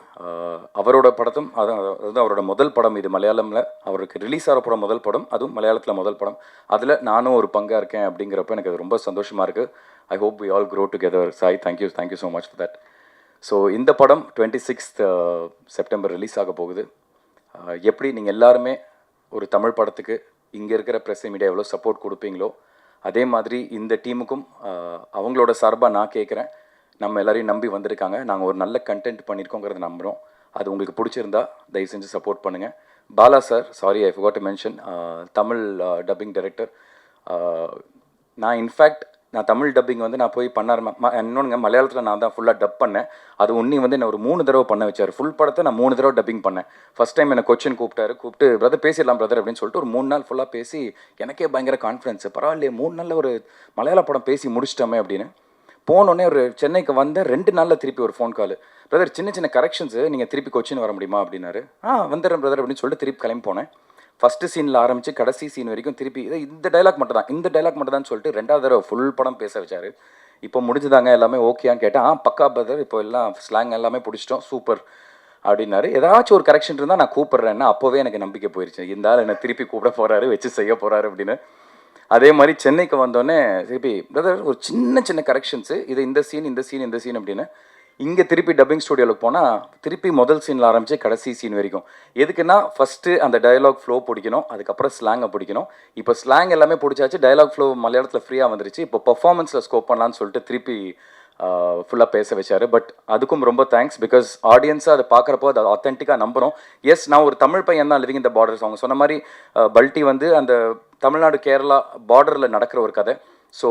அவரோட படத்தும் அதாவது அவரோட முதல் படம் இது மலையாளமில் அவருக்கு ரிலீஸ் ஆகிற படம் முதல் படம், அதுவும் மலையாளத்தில் முதல் படம். அதில் நானும் ஒரு பங்காக இருக்கேன் அப்படிங்கிறப்ப எனக்கு அது ரொம்ப சந்தோஷமாக இருக்குது. I hope we all grow together. Sai, thank you so much for that. So இந்த படம் 26th செப்டம்பர் ரிலீஸ் ஆக போகுது. எப்படி நீங்கள் எல்லாருமே ஒரு தமிழ் படத்துக்கு இங்கே இருக்கிற ப்ரெஸ் மீடியா எவ்வளோ சப்போர்ட் கொடுப்பீங்களோ அதே மாதிரி இந்த டீமுக்கும் அவங்களோட சார்பாக நான் கேட்குறேன். நம்ம எல்லாரையும் நம்பி வந்திருக்காங்க, நாங்கள் ஒரு நல்ல கண்டென்ட் பண்ணியிருக்கோங்கிறத நம்புகிறோம். அது உங்களுக்கு பிடிச்சிருந்தா தயவு செஞ்சு சப்போர்ட் பண்ணுங்கள். Bala sir, sorry I forgot to mention, Tamil dubbing director. நான் இன்ஃபேக்ட் நான் தமிழ் டப்பிங் வந்து நான் போய் பண்ண இன்னொன்றுங்க, மலையாளத்தில் நான் தான் ஃபுல்லாக டப் பண்ணேன். அது உன்னி வந்து என்ன ஒரு 3 தடவை பண்ண வச்சார். ஃபுல் படத்தை நான் 3 தடவை டப்பிங் பண்ணேன். ஃபஸ்ட் டைம் என்னை கொச்சின் கூப்பிட்டு பிரதர் பேசிடலாம் பிரதர் அப்படின்னு சொல்லிட்டு ஒரு 3 நாள் ஃபுல்லாக பேசி எனக்கே பயங்கர கான்ஃபிடன்ஸ். பரவாயில்லையே 3 நாளில் ஒரு மலையாள படம் பேசி முடிச்சிட்டோமே அப்படின்னு. போனோடனே ஒரு சென்னைக்கு வந்த 2 நாளில் திருப்பி ஒரு ஃபோன் கால், பிரதர் சின்ன கரெக்ஷன்ஸு, நீங்கள் திருப்பி கொச்சின் வர முடியுமா அப்படின்னாரு. வந்துடுறேன் பிரதர் அப்படின்னு சொல்லிட்டு திருப்பி கிளம்பி போனேன். ஃபஸ்ட்டு சீனில் ஆரம்பித்து கடைசி சீன் வரைக்கும் திருப்பி இந்த டைலாக் மட்டும் தான் சொல்லிட்டு 2வது தடவை ஃபுல் படம் பேச வச்சார். இப்போ முடிஞ்சுதாங்க எல்லாமே ஓகேயான்னு கேட்டேன். பக்கா பிரதர், இப்போ எல்லாம் ஸ்லாங் எல்லாமே பிடிச்சிட்டோம், சூப்பர் அப்படின்னாரு. ஏதாச்சும் ஒரு கரெக்ஷன் இருந்தால் நான் கூப்பிட்றேன்னா அப்போவே எனக்கு நம்பிக்கை போயிடுச்சு, இந்த ஆள் என்னை திருப்பி கூப்பிட போகிறாரு, வச்சு செய்ய போகிறாரு அப்படின்னு. அதே மாதிரி சென்னைக்கு வந்தோடனே திருப்பி பிரதர் ஒரு சின்ன கரெக்ஷன்ஸு, இது இந்த சீன் அப்படின்னு. இங்கே திருப்பி டப்பிங் ஸ்டுடியோவில் போனால் திருப்பி முதல் சீனில் ஆரம்பித்து கடைசி சீன் வரைக்கும். எதுக்குன்னா ஃபஸ்ட்டு அந்த டயலாக் ஃப்ளோ பிடிக்கணும், அதுக்கப்புறம் ஸ்லாங்கை பிடிக்கணும். இப்போ ஸ்லாங் எல்லாமே பிடிச்சாச்சு, டயலாக் ஃப்ளோ மலையாளத்தில் ஃப்ரீயாக வந்துருச்சு. இப்போ பர்ஃபார்மன்ஸில் ஸ்கோப் பண்ணலான்னு சொல்லிட்டு திருப்பி ஃபுல்லாக பேச வச்சார். பட் அதுக்கும் ரொம்ப தேங்க்ஸ், பிகாஸ் ஆடியன்ஸாக அதை பார்க்குறப்போ அதை ஆத்தென்டிக்காக நம்புகிறோம். எஸ், நான் ஒரு தமிழ் பையன் தான், லிவிங் இந்த பார்டர்ஸ். அவங்க சொன்ன மாதிரி பல்ட்டி வந்து அந்த தமிழ்நாடு கேரளா பார்டரில் நடக்கிற ஒரு கதை. ஸோ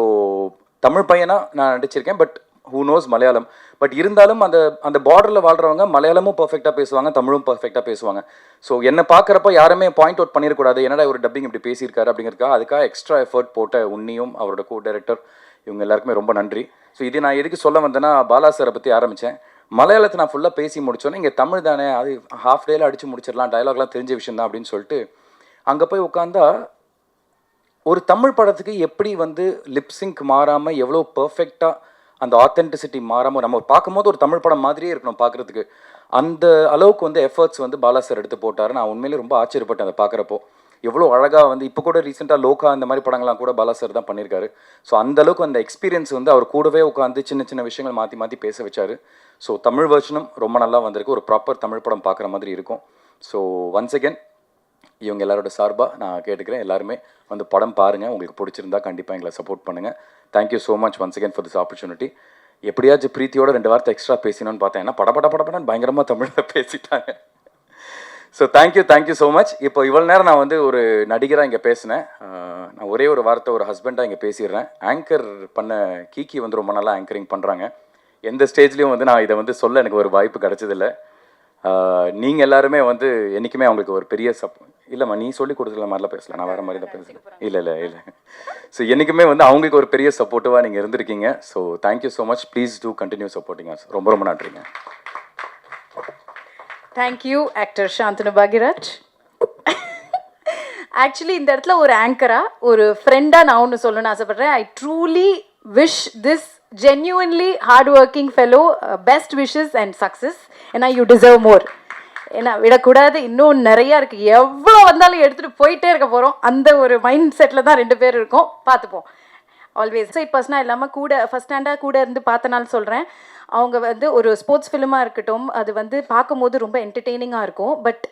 தமிழ் பையனாக நான் நடிச்சிருக்கேன், but who knows Malayalam. But இருந்தாலும் அந்த பார்டரில் வாழ்கிறவங்க மலையாளமும் பர்ஃபெக்டாக பேசுவாங்க, தமிழும் பர்ஃபெக்டாக பேசுவாங்க. ஸோ என்னை பார்க்குறப்ப யாருமே பாயிண்ட் அவுட் பண்ணிடக்கூடாது, என்னடா ஒரு டப்பிங் இப்படி பேசியிருக்காரு அப்படிங்கிறதுக்காக அதுக்காக எக்ஸ்ட்ரா எஃபர்ட் போட்ட உன்னியும் அவரோட கோ டைரக்டர் இவங்க எல்லாருக்குமே ரொம்ப நன்றி. ஸோ இது நான் எதுக்கு சொல்ல வந்தேன்னா, பாலா சாரை பற்றி ஆரம்பித்தேன். மலையாளத்தை நான் ஃபுல்லாக பேசி முடித்தோன்னே இங்கே தமிழ் தானே, அது ஹாஃப் டேயில் அடித்து முடிச்சிடலாம், டயலாக்லாம் தெரிஞ்ச விஷயம் தான் அப்படின்னு சொல்லிட்டு அங்கே போய் உட்காந்தா ஒரு தமிழ் படத்துக்கு எப்படி வந்து லிப்ஸிங்க் மாறாமல் எவ்வளோ பர்ஃபெக்டாக அந்த ஆத்தென்டிசிட்டி மாறாமல் நம்ம பார்க்கும்போது ஒரு தமிழ் படம் மாதிரியே இருக்கணும் பார்க்குறதுக்கு, அந்த அளவுக்கு வந்து எஃபர்ட்ஸ் வந்து பாலா சார் எடுத்து போட்டார். நான் உண்மையிலே ரொம்ப ஆச்சரியப்பட்டேன் அதை பார்க்குறப்போ. எவ்வளோ அழகாக வந்து இப்போ கூட ரீசெண்டாக லோகா இந்த மாதிரி படங்கள்லாம் கூட பாலா சார் தான் பண்ணியிருக்காரு. ஸோ அந்தளவுக்கு அந்த எக்ஸ்பீரியன்ஸ் வந்து அவர் கூடவே உட்காந்து சின்ன விஷயங்கள் மாற்றி பேச வச்சார். ஸோ தமிழ் வெர்ஷனும் ரொம்ப நல்லா வந்திருக்கு, ஒரு ப்ராப்பர் தமிழ் படம் பார்க்குற மாதிரி இருக்கும். ஸோ ஒன்ஸ் அகேன் இவங்க எல்லாரோட சார்பாக நான் கேட்டுக்கிறேன், எல்லாருமே வந்து படம் பாருங்கள், உங்களுக்கு பிடிச்சிருந்தா கண்டிப்பாக எங்களை சப்போர்ட் பண்ணுங்கள். Thank you so much once again for this opportunity. எப்படியாச்சும் பிரீத்தியோட 2 வார்த்தை எக்ஸ்ட்ரா பேசினோன்னு பார்த்தேன், ஏன்னா படப்படன்னு பயங்கரமாக தமிழில் பேசிட்டாங்க. So thank you so much. இப்போ இவ்வளோ நேரம் நான் வந்து ஒரு நடிகராக இங்கே பேசினேன். நான் ஒரே ஒரு வார்த்தை ஒரு ஹஸ்பண்டாக இங்கே பேசிடுறேன். ஆங்கர் பண்ண கீக்கி வந்து ரொம்ப நல்லா ஆங்கரிங் பண்ணுறாங்க. எந்த ஸ்டேஜ்லேயும் வந்து நான் இதை வந்து சொல்ல எனக்கு ஒரு வாய்ப்பு கிடச்சதில்லை. நீங்கள் எல்லாருமே வந்து என்றைக்குமே அவங்களுக்கு ஒரு பெரிய இல்லைம்மா, நீ சொல்லி கொடுத்துல மாதிரிலாம் பேசல, நான் வேறு மாதிரி தான் பேசல. இல்லை. ஸோ என்றைக்குமே வந்து அவங்களுக்கு ஒரு பெரிய சப்போர்ட்டிவாக நீங்கள் இருந்திருக்கீங்க. So thank you so much. Please do continue supporting us. ரொம்ப நன்றிங்க. Thank you actor Shanthanu Bhagyaraj. Actually இந்த இடத்துல ஒரு ஆங்கராக ஒரு ஃப்ரெண்டாக நான் ஒன்று சொல்லணும்னு ஆசைப்பட்றேன். ஐ truly wish this genuinely hardworking fellow best wishes and success. ஏன்னா you deserve more. ஏன்னா விடக்கூடாது, இன்னும் நிறையா இருக்குது, எவ்வளோ வந்தாலும் எடுத்துகிட்டு போயிட்டே இருக்க போகிறோம். அந்த ஒரு மைண்ட் செட்டில் தான் 2 பேர் இருக்கோம், பார்த்துப்போம் ஆல்வேஸ். ஸோ பர்சனாக இல்லாமல் கூட ஃபஸ்ட் ஸ்டாண்டாக கூட இருந்து பார்த்தனால சொல்கிறேன். அவங்க வந்து ஒரு ஸ்போர்ட்ஸ் ஃபிலிமாக இருக்கட்டும், அது வந்து பார்க்கும்போது ரொம்ப என்டர்டெய்னிங்காக இருக்கும். பட்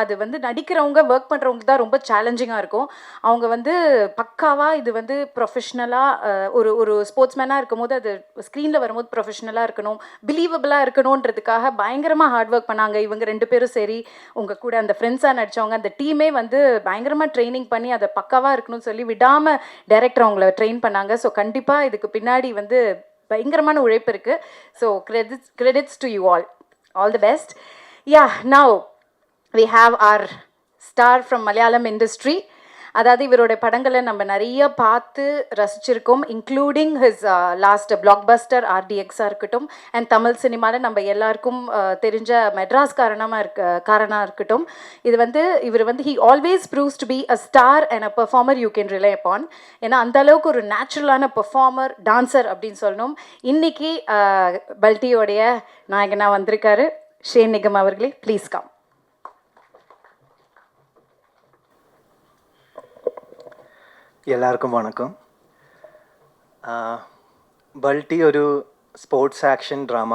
அது வந்து நடிக்கிறவங்க ஒர்க் பண்ணுறவங்களுக்கு தான் ரொம்ப சேலஞ்சிங்காக இருக்கும். அவங்க வந்து பக்காவாக இது வந்து ப்ரொஃபஷ்னலாக ஒரு ஸ்போர்ட்ஸ்மேனாக இருக்கும் போது அது ஸ்க்ரீனில் வரும்போது ப்ரொஃபஷ்னலாக இருக்கணும், பிலீவபிளாக இருக்கணுன்றதுக்காக பயங்கரமாக ஹார்ட் ஒர்க் பண்ணாங்க. இவங்க 2 பேரும் சரி, உங்கள் கூட அந்த ஃப்ரெண்ட்ஸாக நடித்தவங்க அந்த டீமே வந்து பயங்கரமாக ட்ரைனிங் பண்ணி அதை பக்காவாக இருக்கணும்னு சொல்லி விடாமல் டைரக்டர் அவங்கள ட்ரெயின் பண்ணாங்க. ஸோ கண்டிப்பாக இதுக்கு பின்னாடி வந்து பயங்கரமான உழைப்பு இருக்குது. So credits to you all the best. Ya, now we have our star from Malayalam industry. அதாவது இவரோட படங்களை நம்ம நிறைய பார்த்து ரசிச்சிருக்கோம், including his last blockbuster ஆர்டிஎக்ஸாக இருக்கட்டும், அண்ட் தமிழ் சினிமாவில் நம்ம எல்லாருக்கும் தெரிஞ்ச மெட்ராஸ் காரனாக இருக்கட்டும். இது வந்து இவர் வந்து he always proves to be a star and a performer you can relay upon. ஏன்னா அந்த அளவுக்கு ஒரு நேச்சுரலான பெர்ஃபார்மர், டான்சர் அப்படின்னு சொல்லணும். இன்னைக்கு பல்டியோடைய நாயகனா வந்திருக்காரு ஷேன் நிகம் அவர்களே, ப்ளீஸ் கம். എല്ലാവർക്കും വണക്കം. ബൾട്ടി ഒരു sports action drama.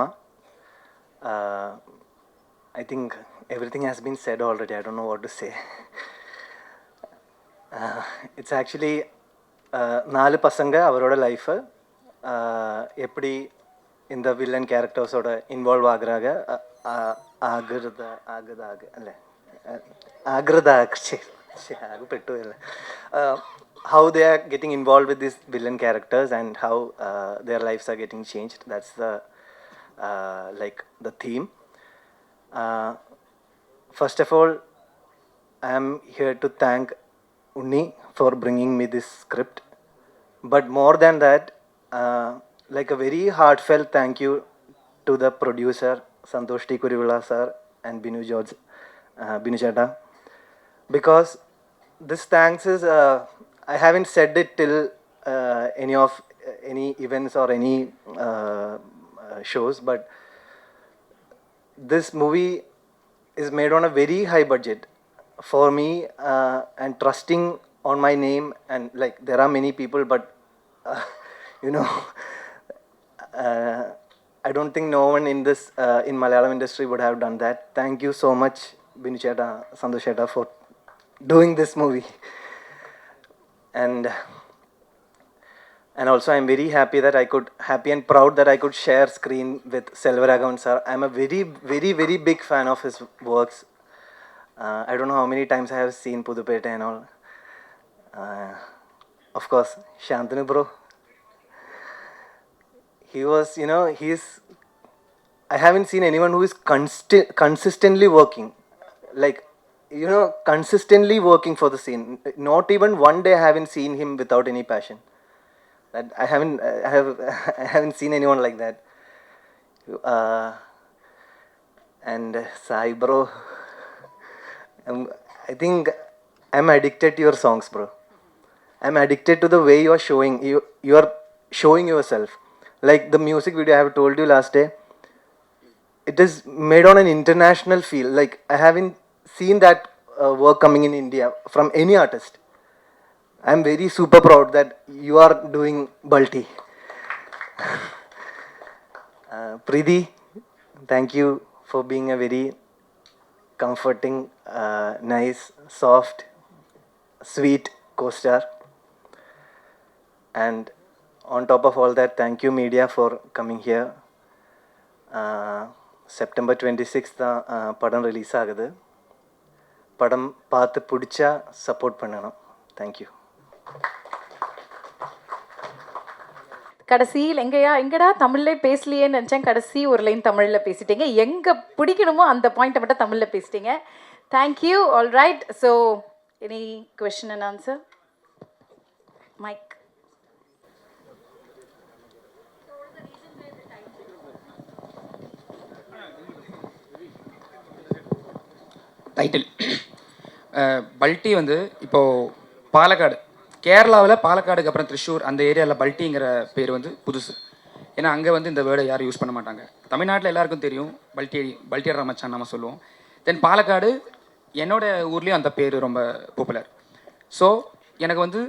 I think everything has been said already. I don't know what to say. It's actually 4 பசங்க அவரோட லைஃபை எப்படி இந்த வில்லன் கேரக்டர்ஸோட இன்வால்வ் ஆகுறாங்க, how they are getting involved with these villain characters and how their lives are getting changed. That's the like the theme. First of all, I am here to thank Unni for bringing me this script. But more than that, like a very heartfelt thank you to the producer Santosh T. Kurivula sir and Binu George, Binu Chetta, because this thanks is I haven't said it till any events or any shows, but this movie is made on a very high budget for me, and trusting on my name. And like there are many people, but you know, I don't think no one in this in Malayalam industry would have done that. Thank you so much, Binu Chetta, Santosh Chetta, for doing this movie. And also I'm very happy and proud that I could share screen with Selvaragavan sir. I'm a very, very, very big fan of his works. I don't know how many times I have seen Pudupeta and all. Of course, Shantanu bro. He was, you know, I haven't seen anyone who is consistently working. Like, you know, consistently working for the scene. Not even one day I haven't seen him without any passion. That I haven't seen anyone like that. And Sai bro, I think I'm addicted to your songs, bro. I'm addicted to the way you are showing. You are showing yourself. Like the music video I have told you last day, it is made on an international feel. Like I haven't seen that work coming in India from any artist. I'm very super proud that you are doing Balti. Preeti, thank you for being a very comforting, nice, soft, sweet co-star. And on top of all that, thank you media for coming here. September 26th படம் release ஆகுது. படம் பார்த்து பிடிச்சா support பண்ணணும். Thank you. கடைசியில் எங்கடா தமிழ்ல பேசலையேன்னு நினச்சேன். கடைசி ஒரு லைன் தமிழில் பேசிட்டீங்க. எங்கே பிடிக்கணுமோ அந்த பாயிண்ட்டை மட்டும் தமிழில் பேசிட்டீங்க. Thank you. All right. So any question and answer? Mic. Title Balti வந்து இப்போது பாலக்காடு, கேரளாவில் பாலக்காடுக்கு அப்புறம் திருச்சூர் அந்த ஏரியாவில் பல்ட்டிங்கிற பேர் வந்து புதுசு. ஏன்னா அங்கே வந்து இந்த வேர்டை யாரும் யூஸ் பண்ண மாட்டாங்க. தமிழ்நாட்டில் எல்லாருக்கும் தெரியும் பல்ட்டியர் மச்சான் நம்ம சொல்லுவோம். தென் பாலக்காடு என்னோட ஊர்லேயும் அந்த பேர் ரொம்ப பாப்புலர். ஸோ எனக்கு வந்து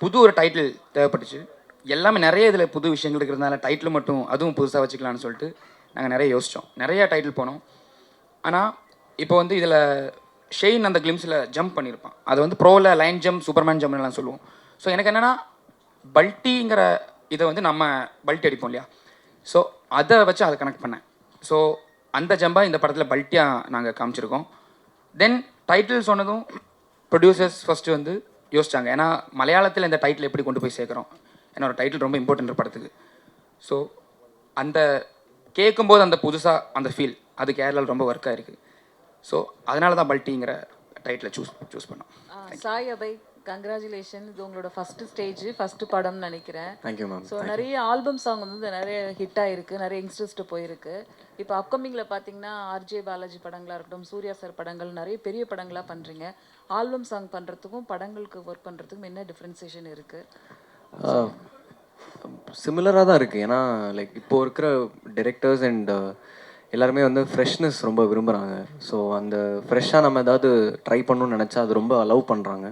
புது ஒரு டைட்டில் தேவைப்பட்டுச்சு. எல்லாமே நிறைய இதில் புது விஷயங்கள் இருக்கிறதுனால டைட்டில் மட்டும் அதுவும் புதுசாக வச்சுக்கலான்னு சொல்லிட்டு நாங்கள் நிறைய யோசித்தோம். நிறையா டைட்டில் போனோம். ஆனால் இப்போ வந்து இதில் ஷெயின் அந்த கிளிம்ஸில் ஜம்ப் பண்ணியிருப்பான். அது வந்து ப்ரோவில் லைன் ஜம்ப், சூப்பர்மேன் ஜம்ப்லாம் சொல்லுவோம். ஸோ எனக்கு என்னென்னா பல்ட்டிங்கிற இதை வந்து நம்ம பல்ட்டி அடிப்போம் இல்லையா, ஸோ அதை வச்சு அதை கனெக்ட் பண்ணேன். ஸோ அந்த ஜம்பாக இந்த படத்தில் பல்ட்டியாக நாங்கள் காமிச்சிருக்கோம். தென் டைட்டில் சொன்னதும் ப்ரொடியூசர்ஸ் ஃபஸ்ட்டு வந்து யோசிச்சாங்க. ஏன்னா மலையாளத்தில் இந்த டைட்டில் எப்படி கொண்டு போய் சேர்க்குறோம், ஏன்னா ஒரு டைட்டில் ரொம்ப இம்பார்ட்டன்ட் படத்துக்கு. ஸோ அந்த கேட்கும்போது அந்த புதுசாக அந்த ஃபீல் அது கேரளாவில் ரொம்ப ஒர்க்காக இருக்குது. ஸோ அதனால தான் பல்ட்டிங்கிற டைட்டில் சூஸ் பண்ணோம். சாய் அபய் கங்க்ராச்சுலேஷன். இது உங்களோட ஃபஸ்ட்டு ஸ்டேஜ், ஃபஸ்ட்டு படம்னு நினைக்கிறேன். Thank you ma'am. ஸோ நிறைய ஆல்பம் சாங் வந்து நிறைய ஹிட் ஆயிருக்கு, நிறைய யங்ஸ்டர்ஸ்ட்டு போயிருக்கு. இப்போ அப்கமிங்கில் பார்த்தீங்கன்னா ஆர்ஜே பாலாஜி படங்களாக இருக்கட்டும், சூர்யா சார் படங்கள், நிறைய பெரிய படங்களாக பண்ணுறீங்க. ஆல்பம் சாங் பண்ணுறதுக்கும் படங்களுக்கு ஒர்க் பண்ணுறதுக்கும் என்ன டிஃப்ரென்சேஷன் இருக்குது? சிமிலராக தான் இருக்குது. ஏன்னா லைக் இப்போது இருக்கிற டிரெக்டர்ஸ் அண்ட் எல்லாருமே வந்து ஃப்ரெஷ்னஸ் ரொம்ப விரும்புகிறாங்க. ஸோ அந்த ஃப்ரெஷ்ஷாக நம்ம ஏதாவது ட்ரை பண்ணணும்னு நினச்சா அது ரொம்ப அலோவ் பண்ணுறாங்க.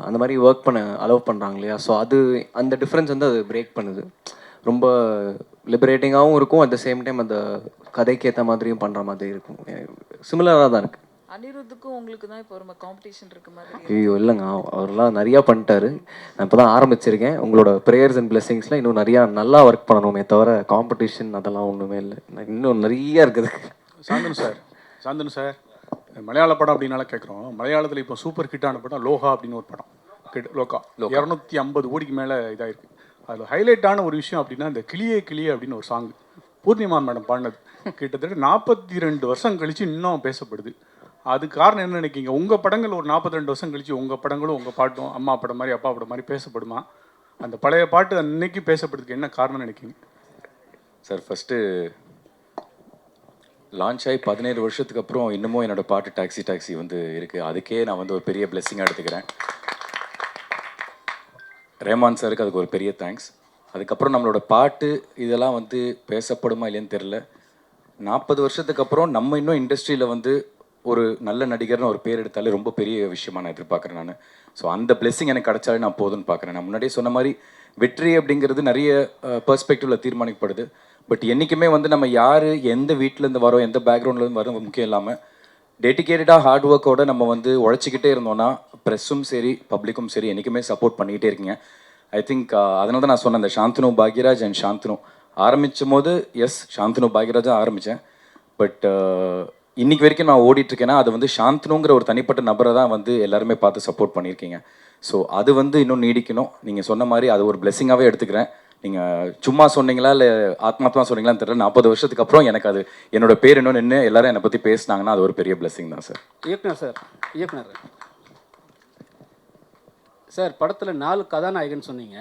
அந்த மாதிரி ஒர்க் பண்ண அலோவ் பண்ணுறாங்க இல்லையா? ஸோ அது அந்த டிஃப்ரென்ஸ் வந்து அது பிரேக் பண்ணுது. ரொம்ப லிபரேட்டிங்காகவும் இருக்கும், அட் த சேம் டைம் அந்த கதைக்கு ஏற்ற மாதிரியும் பண்ணுற மாதிரி இருக்கும். சிமிலராக தான் இருக்குது. அனிருத்துக்கும் உங்களுக்கு தான் இப்போ ரொம்ப காம்படிஷன் இருக்க மாதிரி. ஐயோ இல்லைங்க, அவரெல்லாம் நிறையா பண்ணிட்டாரு. நான் இப்போ தான் ஆரம்பிச்சிருக்கேன். உங்களோட ப்ரேயர்ஸ் அண்ட் பிளெஸிங்ஸில் இன்னும் நிறையா நல்லா ஒர்க் பண்ணணுமே தவிர காம்படிஷன் அதெல்லாம் ஒன்றுமே இல்லை. இன்னும் நிறையா இருக்குது. சாந்தனு சார் மலையாள படம் அப்படின்னால கேட்குறோம். மலையாளத்தில் இப்போ சூப்பர் ஹிட்டான படம் லோகா அப்படின்னு ஒரு படம். லோகா 250 கோடிக்கு மேலே இதாகிருக்கு. அதில் ஹைலைட்டான ஒரு விஷயம் அப்படின்னா இந்த கிளியே கிளியே அப்படின்னு ஒரு சாங் பூர்ணிமா மேடம் பாடினது. கிட்டத்தட்ட 42 வருஷம் கழித்து இன்னும் பேசப்படுது. அது காரணம் என்ன நினைக்கிங்க? உங்கள் படங்கள் ஒரு 42 வருஷம் கழிச்சு உங்கள் படங்களும் உங்கள் பாட்டும் அம்மா படம் மாதிரி அப்பா படம் மாதிரி பேசப்படுமா? அந்த பழைய பாட்டு அன்னைக்கு பேசப்படுறதுக்கு என்ன காரணம் நினைக்கிங்க? சார் ஃபஸ்ட்டு லான்ச் ஆகி 17 வருஷத்துக்கு அப்புறம் இன்னமும் என்னோடய பாட்டு டாக்ஸி வந்து இருக்குது. அதுக்கே நான் வந்து ஒரு பெரிய பிளெஸ்ஸிங்காக எடுத்துக்கிறேன். ரேமான் சாருக்கு அதுக்கு ஒரு பெரிய தேங்க்ஸ். அதுக்கப்புறம் நம்மளோட பாட்டு இதெல்லாம் வந்து பேசப்படுமா இல்லைன்னு தெரில. 40 வருஷத்துக்கு அப்புறம் நம்ம இன்னும் இண்டஸ்ட்ரியில் வந்து ஒரு நல்ல நடிகர்னு ஒரு பேர் எடுத்தாலே ரொம்ப பெரிய விஷயமா நான் எதிர்பார்க்குறேன் நான். ஸோ அந்த பிளெஸ்ஸிங் எனக்கு கிடைச்சாலே நான் போதும்னு பார்க்குறேன். நான் முன்னாடியே சொன்ன மாதிரி வெற்றி அப்படிங்கிறது நிறைய பெர்ஸ்பெக்டிவில் தீர்மானிக்கப்படுது. பட் என்றைக்குமே வந்து நம்ம யார் எந்த வீட்டிலேருந்து வரோம், எந்த பேக்ரவுண்ட்லேருந்து வரோம் முக்கியம் இல்லாமல் டெடிக்கேட்டடாக ஹார்ட் ஒர்க்கோடு நம்ம வந்து உழைச்சிக்கிட்டே இருந்தோன்னா ப்ரெஸ்ஸும் சரி பப்ளிக்கும் சரி என்றைக்குமே சப்போர்ட் பண்ணிக்கிட்டே இருக்கீங்க. ஐ திங்க் அதனால தான் நான் சொன்னேன் இந்த சாந்தனு பாக்யராஜ் அண்ட் சாந்தனு ஆரம்பிச்சும் போது சாந்தனு பாக்யராஜாக ஆரம்பித்தேன். பட் இன்னைக்கு வரைக்கும் நான் ஓடிட்டுருக்கேன்னா அது வந்து சாந்தனுங்கிற ஒரு தனிப்பட்ட நபரை தான் வந்து எல்லாருமே பார்த்து சப்போர்ட் பண்ணியிருக்கீங்க. ஸோ அது வந்து இன்னும் நீடிக்கணும். நீங்கள் சொன்ன மாதிரி அது ஒரு பிளெஸ்ஸிங்காகவே எடுத்துக்கிறேன். நீங்கள் சும்மா சொன்னீங்களா இல்லை ஆத்மாத்மா சொன்னீங்களான்னு தெரியல. 40 வருஷத்துக்கு அப்புறம் எனக்கு அது என்னோட பேர் இன்னும் நின்று எல்லாரும் என்னை பற்றி பேசினாங்கன்னா அது ஒரு பெரிய பிளெஸ்ஸிங் தான் சார். இயக்குனர் சார் படத்தில் 4 கதாநாயகன் சொன்னீங்க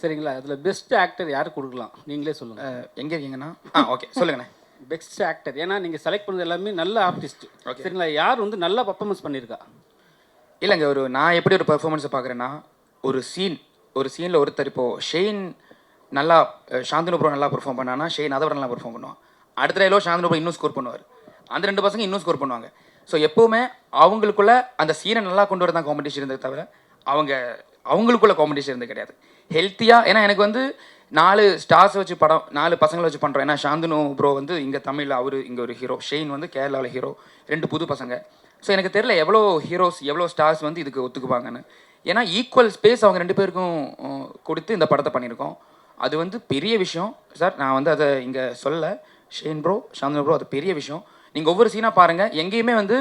சரிங்களா? அதில் பெஸ்ட் ஆக்டர் யார் கொடுக்கலாம் நீங்களே சொல்லுங்கள். எங்கே இருக்கீங்கண்ணா? ஓகே சொல்லுங்கண்ணே. பெஸ்ட் ஆக்டர் ஏன்னா நீங்கள் செலக்ட் பண்ணது எல்லாமே நல்ல ஆர்டிஸ்ட் சரிங்களா? யார் வந்து நல்லா பர்ஃபார்மன்ஸ் பண்ணியிருக்கா? இல்லைங்க, நான் எப்படி ஒரு பெர்ஃபார்மன்ஸை பார்க்குறேன்னா ஒரு சீனில் ஒருத்தர் இப்போது ஷெயின் நல்லா சாந்தனு ப்ரோ நல்லா பெர்ஃபார்ம் பண்ணான்னா ஷெயின் அதை விட நல்லா பெர்ஃபார்ம் பண்ணுவான். அடுத்த டைலோ சாந்தனு ப்ரோ இன்னும் ஸ்கோர் பண்ணுவார். அந்த 2 பசங்க இன்னும் ஸ்கோர் பண்ணுவாங்க. ஸோ எப்போவுமே அவங்களுக்குள்ள அந்த சீனை நல்லா கொண்டு வரதான் காம்படிஷன் இருந்தது தவிர அவங்களுக்குள்ள காம்படிஷன் இருந்தது கிடையாது. ஹெல்த்தியாக ஏன்னா எனக்கு வந்து 4 ஸ்டார்ஸ் வச்சு படம் 4 பசங்களை வச்சு பண்ணுறோம். ஏன்னா சாந்தனு ப்ரோ வந்து இங்கே தமிழில் அவர் இங்கே ஒரு ஹீரோ, ஷெயின் வந்து கேரளாவில் ஹீரோ, 2 புது பசங்க. ஸோ எனக்கு தெரியல எவ்வளோ ஹீரோஸ் எவ்வளோ ஸ்டார்ஸ் வந்து இதுக்கு ஒத்துக்குவாங்கன்னு. ஏன்னா ஈக்குவல் ஸ்பேஸ் அவங்க 2 பேருக்கும் கொடுத்து இந்த படத்தை பண்ணியிருக்கோம். அது வந்து பெரிய விஷயம் சார். நான் வந்து அதை இங்கே சொல்லலை. ஷெயின் ப்ரோ சாந்தனு ப்ரோ அது பெரிய விஷயம். நீங்கள் ஒவ்வொரு சீனாக பாருங்கள், எங்கேயுமே வந்து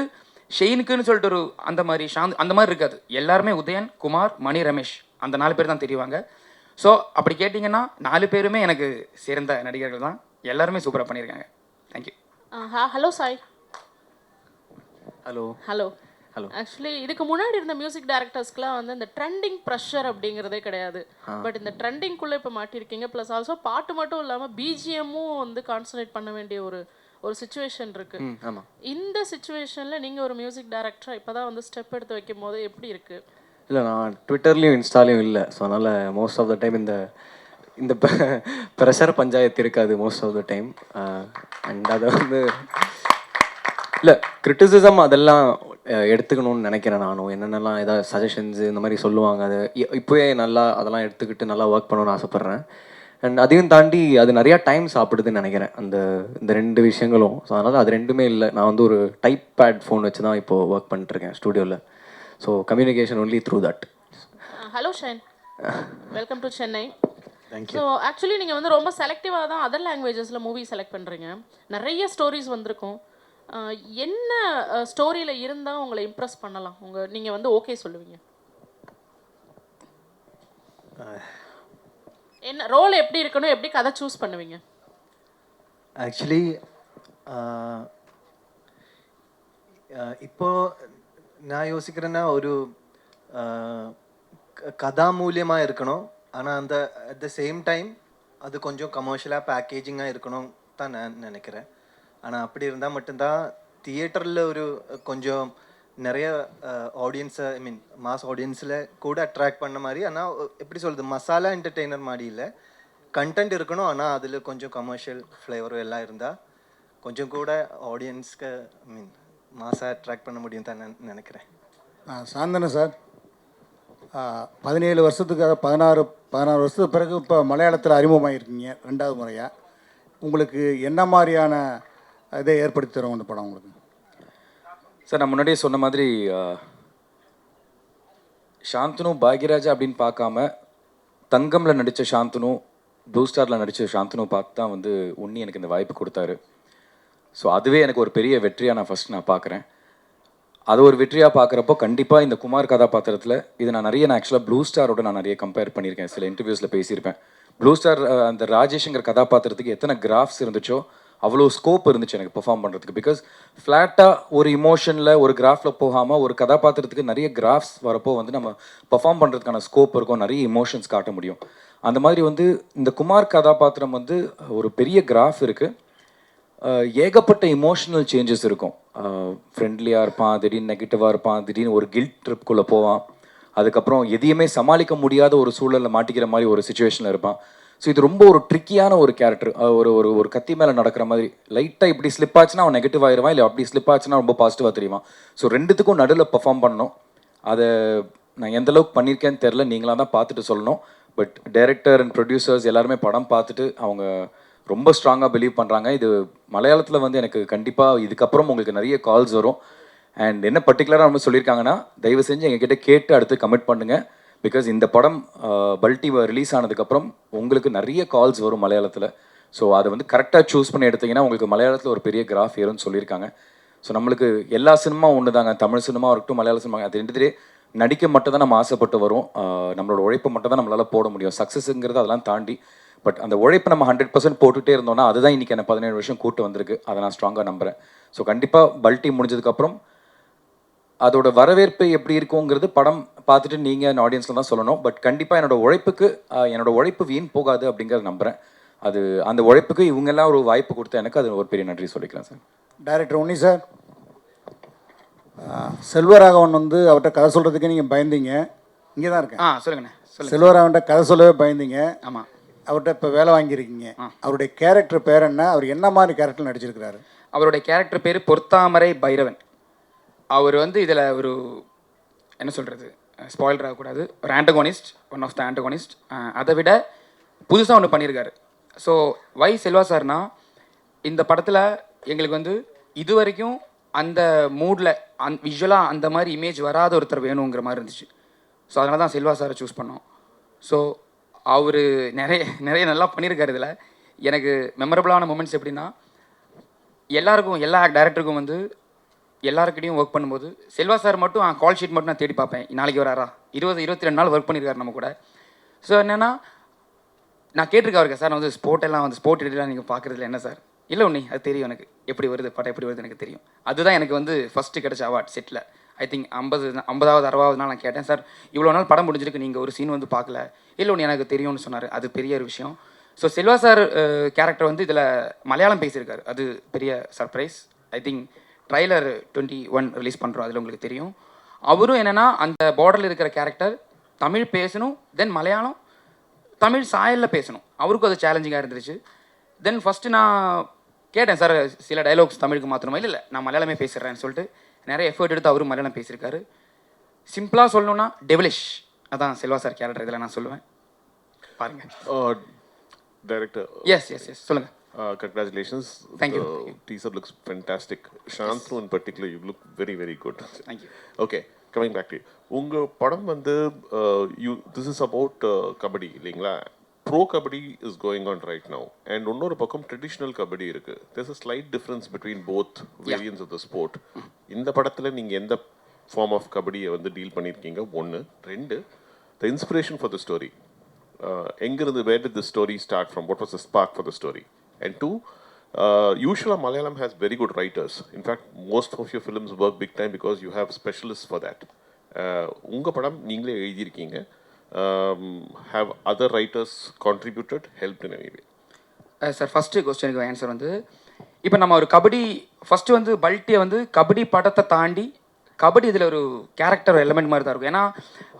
ஷெயினுக்குன்னு சொல்லிட்டு ஒரு அந்த மாதிரி அந்த மாதிரி இருக்காது. எல்லாருமே உதயன், குமார், மணி, ரமேஷ் அந்த 4 பேர் தான் தெரியுவாங்க. ஸோ அப்படி கேட்டிங்கன்னா 4 பேருமே எனக்கு சிறந்த நடிகர்கள் தான். எல்லாருமே சூப்பராக பண்ணியிருக்காங்க. Thank you. Hello Sai. Hello hello hello. Actually இதுக்கு முன்னாடி இருந்த மியூசிக் டைரக்டர்ஸ்க்குலாம் வந்து இந்த ட்ரெண்டிங் ப்ரெஷர் அப்படிங்கிறதே கிடையாது. பட் இந்த ட்ரெண்டிங்குள்ளே இப்போ மாட்டியிருக்கீங்க. ப்ளஸ் ஆல்சோ பாட்டு மட்டும் இல்லாமல் பிஜிஎம்மும் வந்து கான்சன்ட்ரேட் பண்ண வேண்டிய ஒரு சுச்சுவேஷன் இருக்கு. இந்த சுச்சுவேஷனில் நீங்கள் ஒரு மியூசிக் டைரக்டராக இப்போ தான் வந்து ஸ்டெப் எடுத்து வைக்கும் போது எப்படி இருக்குது? இல்லை நான் ட்விட்டர்லேயும் இன்ஸ்டாலையும் இல்லை. ஸோ அதனால் மோஸ்ட் ஆஃப் த டைம் இந்த ப்ரெஷர் பஞ்சாயத்து இருக்காது most of the time. And அதை வந்து இல்லை கிரிட்டிசிசம் அதெல்லாம் எடுத்துக்கணும்னு நினைக்கிறேன் நானும். என்னென்னலாம் ஏதாவது சஜஷன்ஸு இந்த மாதிரி சொல்லுவாங்க, அது இப்போயே நல்லா அதெல்லாம் எடுத்துக்கிட்டு நல்லா ஒர்க் பண்ணணும்னு ஆசைப்பட்றேன். அண்ட் அதையும் தாண்டி அது நிறையா டைம் சாப்பிடுதுன்னு நினைக்கிறேன் இந்த 2 விஷயங்களும். ஸோ அதனால் அது 2மே இல்லை. நான் வந்து ஒரு டைப் பேட் ஃபோன் வச்சு தான் இப்போது ஒர்க் பண்ணிட்டுருக்கேன் ஸ்டூடியோவில். So communication only through that. Hello Shine, welcome to Chennai. Thank you. So actually நீங்கள் வந்து ரொம்ப செலக்டிவாக தான் அதர் லாங்குவேஜஸில் மூவி செலக்ட் பண்ணுறீங்க. நிறைய ஸ்டோரிஸ் வந்திருக்கும். என்ன ஸ்டோரியில் இருந்தால் உங்களை இம்ப்ரெஸ் பண்ணலாம், நீங்கள் வந்து ஓகே சொல்லுவீங்க? என்ன ரோல் எப்படி இருக்கணும், எப்படி கதை சூஸ் பண்ணுவீங்க? ஆக்சுவலி இப்போ நான் யோசிக்கிறேன்னா ஒரு கதாமூல்யமாக இருக்கணும். ஆனால் அந்த அட் த சேம் டைம் அது கொஞ்சம் கமர்ஷியலாக பேக்கேஜிங்காக இருக்கணும் தான் நான் நினைக்கிறேன். ஆனால் அப்படி இருந்தால் மட்டும்தான் தியேட்டரில் ஒரு கொஞ்சம் நிறைய ஆடியன்ஸை ஐ மீன் மாஸ் ஆடியன்ஸில் கூட அட்ராக்ட் பண்ண மாதிரி. ஆனால் எப்படி சொல்கிறது, மசாலா என்டர்டெய்னர் மாதிரி இல்லை, கண்டென்ட் இருக்கணும். ஆனால் அதில் கொஞ்சம் கமர்ஷியல் ஃப்ளேவரும் எல்லாம் இருந்தால் கொஞ்சம் கூட ஆடியன்ஸ்க்கு ஐ மீன் மாஸாக அட்ராக்ட் பண்ண முடியும் தான் நான் நினைக்கிறேன். சாந்தனு சார் 17 வருஷத்துக்காக 16 வருஷத்துக்கு பிறகு இப்போ மலையாளத்தில் அறிமுகமாகிருக்கீங்க 2வது முறையாக. உங்களுக்கு என்ன மாதிரியான இதை ஏற்படுத்தி தரும் இந்த படம் உங்களுக்கு? சார் நான் முன்னாடியே சொன்ன மாதிரி சாந்தனு பாக்யராஜா அப்படின்னு பார்க்காம தங்கமில் நடித்த சாந்தனு, ப்ளூ ஸ்டாரில் நடித்த சாந்தனு பார்த்து தான் வந்து உன்னி எனக்கு இந்த வாய்ப்பு கொடுத்தாரு. ஸோ அதுவே எனக்கு ஒரு பெரிய வெற்றியாக நான் பார்க்குறேன். அது ஒரு வெற்றியாக பார்க்குறப்போ கண்டிப்பாக இந்த குமார் கதாபாத்திரத்தில் இது நான் ஆக்சுவலாக ப்ளூ ஸ்டாரோட நான் நிறைய கம்பேர் பண்ணியிருக்கேன், சில இன்டர்வியூஸில் பேசியிருப்பேன். ப்ளூ ஸ்டார் அந்த ராஜேஷ்ங்கிற கதாபாத்திரத்துக்கு எத்தனை கிராஃப்ஸ் இருந்துச்சோ அவ்வளோ ஸ்கோப் இருந்துச்சு எனக்கு பெர்ஃபார்ம் பண்ணுறதுக்கு. பிகாஸ் ஃப்ளாட்டாக ஒரு இமோஷனில் ஒரு கிராஃபில் போகாமல் ஒரு கதாபாத்திரத்துக்கு நிறைய கிராஃப்ஸ் வரப்போ வந்து நம்ம பெர்ஃபார்ம் பண்ணுறதுக்கான ஸ்கோப் இருக்கும், நிறைய இமோஷன்ஸ் காட்ட முடியும். அந்த மாதிரி வந்து இந்த குமார் கதாபாத்திரம் வந்து ஒரு பெரிய கிராஃப் இருக்குது, ஏகப்பட்ட இமோஷனல் சேஞ்சஸ் இருக்கும். ஃப்ரெண்ட்லியாக இருப்பான், திடீர்னு நெகட்டிவாக இருப்பான், திடீர்னு ஒரு கில்ட் ட்ரிப்குள்ளே போவான், அதுக்கப்புறம் எதையுமே சமாளிக்க முடியாத ஒரு சூழலில் மாட்டிக்கிற மாதிரி ஒரு சுச்சுவேஷனில் இருப்பான். ஸோ இது ரொம்ப ஒரு ட்ரிக்கியான ஒரு கேரக்டர். ஒரு ஒரு ஒரு கத்தி மேலே நடக்கிற மாதிரி லைட்டாக இப்படி ஸ்லிப் ஆச்சுன்னா அவன் நெகட்டிவ் ஆகிடுவான், இல்லை அப்படி ஸ்லிப் ஆச்சுன்னா ரொம்ப பாசிட்டிவாக தெரியுமா. ஸோ ரெண்டுத்துக்கும் நடுவில் பர்ஃபார்ம் பண்ணணும். அதை நான் எந்த அளவுக்கு பண்ணியிருக்கேன்னு தெரில, நீங்களாக தான் பார்த்துட்டு சொல்லணும். பட் டைரக்டர் அண்ட் ப்ரொடியூசர்ஸ் எல்லாருமே படம் பார்த்துட்டு அவங்க ரொம்ப ஸ்ட்ராங்காக பிலீவ் பண்ணுறாங்க. இது மலையாளத்தில் வந்து எனக்கு கண்டிப்பாக இதுக்கப்புறம் உங்களுக்கு நிறைய கால்ஸ் வரும். அண்ட் என்ன பர்டிகுலராக நம்ம சொல்லியிருக்காங்கன்னா, தயவு செஞ்சு எங்ககிட்ட கேட்டு அடுத்து கமிட் பண்ணுங்கள். பிகாஸ் இந்த படம் பல்டி ரிலீஸ் ஆனதுக்கப்புறம் உங்களுக்கு நிறைய கால்ஸ் வரும் மலையாளத்தில். ஸோ அதை வந்து கரெக்டாக சூஸ் பண்ணி எடுத்திங்கன்னா உங்களுக்கு மலையாளத்தில் ஒரு பெரிய கிராஃப் ஏறும்னு சொல்லியிருக்காங்க. ஸோ நம்மளுக்கு எல்லா சினிமா ஒன்று தாங்க, தமிழ் சினிமா இருக்கட்டும் மலையாள சினிமா, அது ரெண்டுத்திலே நடிக்க மட்டும் தான் நம்ம ஆசைப்பட்டு வரும். நம்மளோட உழைப்பை மட்டும் தான் நம்மளால் போட முடியும். சக்ஸஸுங்கிறது அதெல்லாம் தாண்டி பட் அந்த உழைப்பை நம்ம 100% போட்டுகிட்டே இருந்தோம்னா அதுதான் இன்றைக்கி என்ன 17 வருஷம் கூட்டு வந்திருக்கு. அதை நான் ஸ்ட்ராங்காக நம்புகிறேன். ஸோ கண்டிப்பாக பல்டி முடிஞ்சதுக்கப்புறம் அதோட வரவேற்பு எப்படி இருக்குங்கிறது படம் பார்த்துட்டு நீங்கள் ஆடியன்ஸில் தான் சொல்லணும். பட் கண்டிப்பாக என்னோட உழைப்பு வீண் போகாது அப்படிங்கிறத நம்புகிறேன். அது அந்த உழைப்புக்கு இவங்கெல்லாம் ஒரு வாய்ப்பு கொடுத்தா எனக்கு அது ஒரு பெரிய நன்றி சொல்லிக்கலாம் சார். டைரக்டர் உன்னி சார், செல்வராகவன் வந்து அவர்கிட்ட கதை சொல்கிறதுக்கே நீங்கள் பயந்தீங்க. இங்கே தான் இருக்கேன். சொல்லுங்கண்ணே. செல்வராகவன்கிட்ட கதை சொல்லவே பயந்தீங்க. ஆமாம். அவர்கிட்ட இப்போ வேலை வாங்கியிருக்கீங்க. அவருடைய கேரக்டர் பேர் என்ன? அவர் என்ன மாதிரி கேரக்டர் நடிச்சிருக்கிறாரு? அவருடைய கேரக்டர் பேர் பொற்தாமரை பைரவன். அவர் வந்து இதில் ஒரு என்ன சொல்கிறது, ஸ்பாயிலர் ஆகக்கூடாது, ஒரு antagonist, one of the antagonist. அதை விட புதுசாக ஒன்று பண்ணியிருக்காரு. ஸோ வை செல்வா சார்னா, இந்த படத்தில் எங்களுக்கு வந்து இது வரைக்கும் அந்த மூடில் விஷுவலாக அந்த மாதிரி இமேஜ் வராத ஒருத்தர் வேணுங்கிற மாதிரி இருந்துச்சு. ஸோ அதனால தான் செல்வா சாரை சூஸ் பண்ணோம். ஸோ அவர் நிறைய நல்லா பண்ணியிருக்காரு. இதில் எனக்கு மெமரபுளான மூமெண்ட்ஸ் எப்படின்னா, எல்லா டேரக்டருக்கும் வந்து எல்லாருக்கிட்டையும் ஒர்க் பண்ணும்போது செல்வா சார் மட்டும் கால் ஷீட் மட்டும் நான் தேடி பார்ப்பேன், நாளைக்கு வராரா, 22 நாள் ஒர்க் பண்ணியிருக்காரு நம்ம கூட. ஸோ என்னென்னா நான் கேட்டிருக்கேன் அவருக்கு, சார் நான் வந்து ஸ்போர்ட் எடிட்டெலாம் நீங்கள் பார்க்குறதுல என்ன சார்? இல்லை உன்னி அது தெரியும் எனக்கு, எப்படி வருது படம் எப்படி வருது எனக்கு தெரியும். அதுதான் எனக்கு வந்து ஃபஸ்ட்டு கிடைச்ச அவார்ட் செட்டில். ஐ திங்க் 50வது 60வது நாள் நான் கேட்டேன், சார் இவ்வளோ நாள் படம் முடிஞ்சிருக்கு, நீங்கள் ஒரு சீன் வந்து பார்க்கல. இல்லை ஒன்று எனக்கு தெரியும்னு சொன்னார். அது பெரிய ஒரு விஷயம். ஸோ செல்வா சார் கேரக்டர் வந்து இதில் மலையாளம் பேசியிருக்காரு, அது பெரிய surprise. I think trailer 21 release பண்ணுறோம், அதில் உங்களுக்கு தெரியும். அவரும் என்னென்னா அந்த பார்டரில் இருக்கிற கேரக்டர் தமிழ் பேசணும், தென் மலையாளம் தமிழ் சாயலில் பேசணும். அவருக்கும் அது சேலஞ்சிங்காக இருந்துச்சு. தென் ஃபஸ்ட்டு நான் கேட்டேன், சார் சில டைலாக்ஸ் தமிழுக்கு மாற்றணுமா? இல்லை நான் மலையாளமே பேசுகிறேன்னு சொல்லிட்டு நிறைய எஃபர்ட் எடுத்து அவரும் மலையாளம் பேசியிருக்காரு. சிம்பிளாக சொல்லணும்னா டெவலிஷ், அதான் செல்வா சார் கேரக்டர் இதில் நான் சொல்லுவேன். பாருங்கள். டைரக்டர் எஸ் சொல்லுங்கள். Congratulations. Thank you. The teaser looks fantastic. Shantanu in particular, you look very, very good. Thank you. Okay, coming back to you. Unga padam வந்து this is about kabaddi இல்லைங்களா? Pro kabaddi is going on right now. And இன்னொரு பக்கம் traditional kabaddi இருக்கு. There's a slight difference between both variants of the sport. இந்த படத்துல நீங்க எந்த form of kabaddi வந்து டீல் பண்ணிருக்கீங்க? ஒன்னு. ரெண்டு, the inspiration for the story. எங்கிருந்து, where did the story start from? What was the spark for the story? And two, usually Malayalam has very good writers. In fact, most of your films work big time because you have specialists for that. உங்கள் படம் நீங்களே எழுதியிருக்கீங்க. Have other writers contributed, helped in any way? Sir first கொஸ்டினுக்கு answer வந்து இப்போ நம்ம ஒரு kabaddi first வந்து பல்ட்டியை வந்து கபடி படத்தை தாண்டி கபடி இதில் ஒரு கேரக்டர் எலிமெண்ட் மாதிரி தான் இருக்கும். ஏன்னா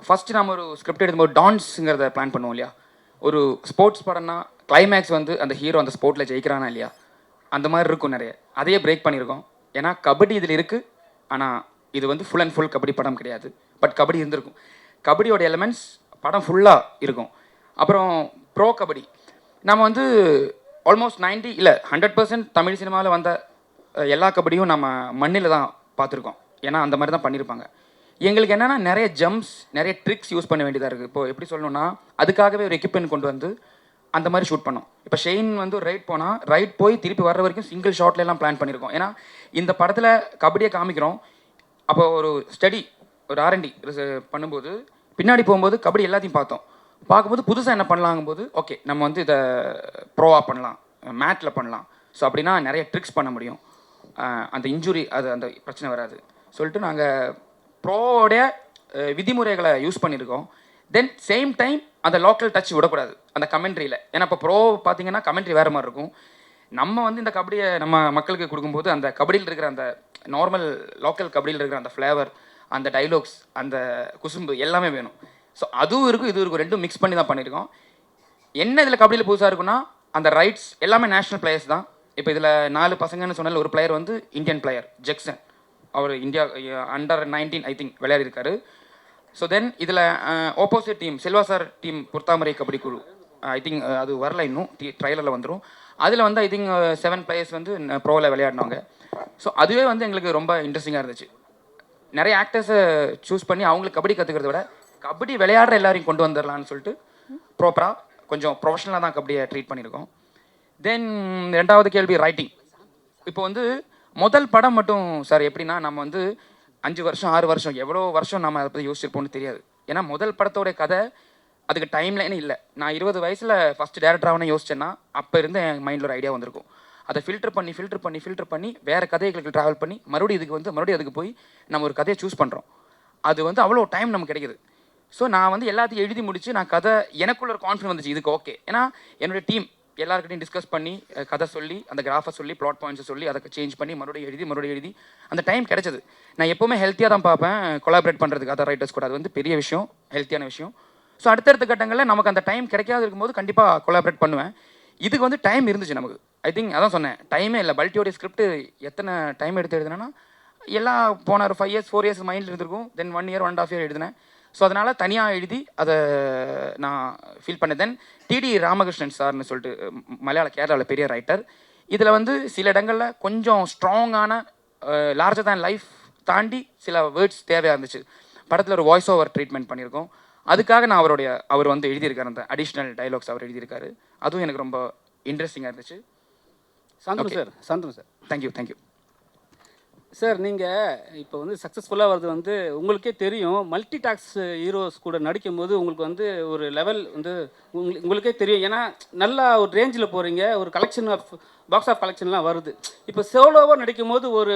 ஃபஸ்ட்டு நம்ம ஒரு ஸ்கிரிப்ட் எடுக்கும்போது டான்ஸுங்கிறத பிளான் பண்ணுவோம் இல்லையா. ஒரு ஸ்போர்ட்ஸ் படம்னா கிளைமேக்ஸ் வந்து அந்த ஹீரோ அந்த ஸ்போர்ட்டில் ஜெயிக்கிறானா இல்லையா, அந்த மாதிரி இருக்கும் நிறைய. அதையே பிரேக் பண்ணியிருக்கோம். ஏன்னா கபடி இதில் இருக்குது, ஆனால் இது வந்து ஃபுல் அண்ட் ஃபுல் கபடி படம் கிடையாது. பட் கபடி இருந்திருக்கும். கபடியோட எலிமெண்ட்ஸ் படம் ஃபுல்லாக இருக்கும். அப்புறம் ப்ரோ கபடி நம்ம வந்து ஆல்மோஸ்ட் 100% தமிழ் சினிமாவில் வந்த எல்லா கபடியும் நம்ம மண்ணில் தான் பார்த்துருக்கோம். ஏன்னா அந்த மாதிரி தான் பண்ணியிருப்பாங்க. எங்களுக்கு என்னென்னா நிறைய ஜம்ப்ஸ் நிறைய ட்ரிக்ஸ் யூஸ் பண்ண வேண்டியதாக இருக்குது. இப்போது எப்படி சொல்லணும்னா அதுக்காகவே ஒரு எக்யூப்மெண்ட் கொண்டு வந்து அந்த மாதிரி ஷூட் பண்ணோம். இப்போ ஷெயின் வந்து ஒரு ரைட் போனால் ரைட் போய் திருப்பி வர்ற வரைக்கும் சிங்கிள் ஷாட்லாம் பிளான் பண்ணியிருக்கோம். ஏன்னா இந்த படத்தில் கபடியை காமிக்கிறோம். அப்போ ஒரு ஸ்டடி ஒரு R&D பண்ணும்போது பின்னாடி போகும்போது கபடி எல்லாத்தையும் பார்க்கும்போது புதுசாக என்ன பண்ணலாங்கும்போது ஓகே நம்ம வந்து இதை ப்ரோவாக பண்ணலாம், மேட்டில் பண்ணலாம். ஸோ அப்படின்னா நிறைய ட்ரிக்ஸ் பண்ண முடியும், அந்த இன்ஜுரி அந்த பிரச்சனை வராது சொல்லிட்டு நாங்கள் ப்ரோவோடைய விதிமுறைகளை யூஸ் பண்ணியிருக்கோம். தென் சேம் டைம் அந்த லோக்கல் டச் விடக்கூடாது அந்த கமெண்ட்ரியில். ஏன்னா இப்போ ப்ரோ பார்த்தீங்கன்னா கமெண்ட்ரி வேறு மாதிரி இருக்கும். நம்ம வந்து இந்த கபடியை நம்ம மக்களுக்கு கொடுக்கும்போது அந்த கபடியில் இருக்கிற அந்த நார்மல் லோக்கல் கபடியில் இருக்கிற அந்த ஃப்ளேவர், அந்த டைலாக்ஸ், அந்த குசும்பு எல்லாமே வேணும். ஸோ அதுவும் இருக்கும் இது இருக்கும், ரெண்டும் மிக்ஸ் பண்ணி தான் பண்ணியிருக்கோம். என்ன இதில் கபடியில் புதுசாக இருக்குன்னா அந்த ரைட்ஸ் எல்லாமே நேஷ்னல் பிளேயர்ஸ் தான். இப்போ இதில் 4 பசங்கன்னு சொன்னால ஒரு பிளேயர் வந்து இந்தியன் பிளேயர் ஜெக்சன், அவர் இந்தியா அண்டர் 19 ஐ திங்க் விளையாடிருக்காரு. ஸோ தென் இதில் opposite team Selva sir team பொறுத்தாமரை கபடி குழு, ஐ திங்க் அது வரல இன்னும், ட்ரைலரில் வந்துடும். அதில் வந்து ஐ திங்க் 7 பிளேயர்ஸ் வந்து ப்ரோவில் விளையாடினாங்க. ஸோ அதுவே வந்து எங்களுக்கு ரொம்ப இன்ட்ரெஸ்டிங்காக இருந்துச்சு. நிறைய ஆக்டர்ஸை சூஸ் பண்ணி அவங்களுக்கு கபடி கற்றுக்கிறத விட கபடி விளையாடுற எல்லாரையும் கொண்டு வந்துடலான்னு சொல்லிட்டு ப்ராப்பராக கொஞ்சம் ப்ரொஃபஷனலாக தான் கபடியை ட்ரீட் பண்ணியிருக்கோம். தென் 2வது கேள்வி ரைட்டிங். இப்போ வந்து முதல் படம் மட்டும் சார் எப்படின்னா நம்ம வந்து 5 வருஷம் 6 வருஷம் எவ்வளோ வருஷம் நம்ம அதை பற்றி யோசிச்சிருப்போம்னு தெரியாது. ஏன்னா முதல் படத்தோட கதை அதுக்கு டைம் லைனே இல்லை. நான் 20 வயசில் ஃபஸ்ட்டு டேரக்டராகனு யோசிச்சேன்னா அப்போ இருந்து என் மைண்டில் ஒரு ஐடியா வந்திருக்கும். அதை ஃபில்டர் பண்ணி வேறு கதைகளுக்கு ட்ராவல் பண்ணி மறுபடியும் அதுக்கு போய் நம்ம ஒரு கதையை சூஸ் பண்ணுறோம். அது வந்து அவ்வளோ டைம் நமக்கு கிடைக்குது. ஸோ நான் வந்து எல்லாத்தையும் எழுதி முடித்து நான் கதை எனக்குள்ள ஒரு கான்ஃபிடன்ஸ் வந்துச்சு இதுக்கு ஓகே. ஏன்னா என்னுடைய டீம் எல்லாருக்கிட்டையும் டிஸ்கஸ் பண்ணி கதை சொல்லி அந்த கிராஃபை சொல்லி ப்ளாட் பாயிண்ட்ஸை சொல்லி அதை சேஞ்ச் பண்ணி மறுபடியும் எழுதி அந்த டைம் கிடைச்சது. நான் எப்போவுமே ஹெல்த்தியாக தான் பார்ப்பேன் கொலாபரேட் பண்ணுறதுக்கு அதர் ரைட்டர்ஸ் கூட. அது வந்து பெரிய விஷயம், ஹெல்த்தியான விஷயம். ஸோ அடுத்தடுத்த கட்டங்களில் நமக்கு அந்த டைம் கிடைக்காது இருக்கும்போது கண்டிப்பாக கொலாபரேட் பண்ணுவேன். இதுக்கு வந்து டைம் இருந்துச்சு நமக்கு. ஐ திங்க் அதான் சொன்னேன், டைமே இல்லை. பல்ட்டியோடைய ஸ்கிரிப்ட் எத்தனை டைம் எடுத்து எழுதுனேன்னா எல்லாம் போன ஒரு 5 years 4 years மைண்டில் இருந்திருக்கும். தென் 1 year 1.5 year எழுதினேன். ஸோ அதனால் தனியாக எழுதி அதை நான் ஃபீல் பண்ணேன். தென் டிடி ராமகிருஷ்ணன் சார்னு சொல்லிட்டு கேரளாவில் பெரிய ரைட்டர். இதில் வந்து சில இடங்களில் கொஞ்சம் ஸ்ட்ராங்கான லார்ஜர் தேன் லைஃப் தாண்டி சில வேர்ட்ஸ் தேவையாக இருந்துச்சு. படத்தில் ஒரு வாய்ஸ் ஓவர் ட்ரீட்மெண்ட் பண்ணியிருக்கோம். அதுக்காக நான் அவர் வந்து எழுதியிருக்காரு, அந்த அடிஷ்னல் டைலாக்ஸ் அவர் எழுதியிருக்காரு. அதுவும் எனக்கு ரொம்ப இன்ட்ரெஸ்டிங்காக இருந்துச்சு. Shanthanu sir thank you sir. நீங்கள் இப்போ வந்து சக்ஸஸ்ஃபுல்லாக வர்றது வந்து உங்களுக்கே தெரியும். மல்டி டாக்ஸ் ஹீரோஸ் கூட நடிக்கும்போது உங்களுக்கு வந்து ஒரு லெவல் வந்து உங்களுக்கே தெரியும். ஏன்னா நல்லா ஒரு ரேஞ்சில் போகிறீங்க, ஒரு கலெக்ஷன் ஆஃப் பாக்ஸ் ஆஃப் கலெக்ஷன்லாம் வருது. இப்போ சோலோவாக நடிக்கும் போது ஒரு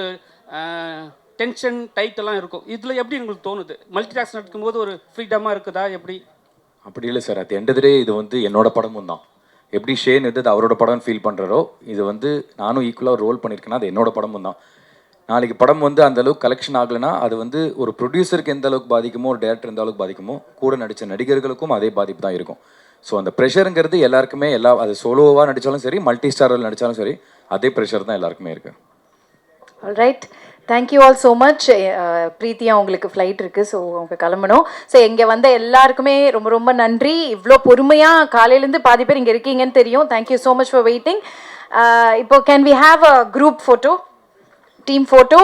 டென்ஷன் டைட்டெல்லாம் இருக்கும். இதில் எப்படி உங்களுக்கு தோணுது? மல்டி டாக்ஸ் நடிக்கும்போது ஒரு ஃப்ரீடமாக இருக்குதா எப்படி? அப்படி இல்லை சார். அது எண்ட் ஆஃப் தி டே இது வந்து என்னோட படமும் தான். எப்படி ஷேன் இது அவரோட படம்னு ஃபீல் பண்ணுறாரோ இது வந்து நானும் ஈக்குவலாக ரோல் பண்ணியிருக்கேன்னா அது என்னோட படமும் தான். நாளைக்கு படம் வந்து அந்தளவுக்கு கலெக்ஷன் ஆகலைன்னா அது வந்து ஒரு ப்ரொடியூசருக்கு எந்த அளவுக்கு பாதிக்குமோ, ஒரு டேரக்டர் எந்த அளவுக்கு பாதிக்குமோ, கூட நடித்த நடிகர்களுக்கும் அதே பாதிப்பு தான் இருக்கும். ஸோ அந்த ப்ரெஷருங்கிறது எல்லாருக்குமே அது சோலோவாக நடித்தாலும் சரி, மல்டி ஸ்டாரில் நடித்தாலும் சரி, அதே ப்ரெஷர் தான் எல்லாருக்குமே இருக்குது. All right, thank you all so much. ப்ரீத்தியா உங்களுக்கு ஃப்ளைட் இருக்குது, ஸோ அவங்க கிளம்பணும். ஸோ இங்கே வந்த எல்லாருக்குமே ரொம்ப ரொம்ப நன்றி. இவ்வளோ பொறுமையாக காலையிலேருந்து பாதி பேர் இங்கே இருக்கீங்கன்னு தெரியும். Thank you so much for waiting. இப்போ can we have a group photo, team photo?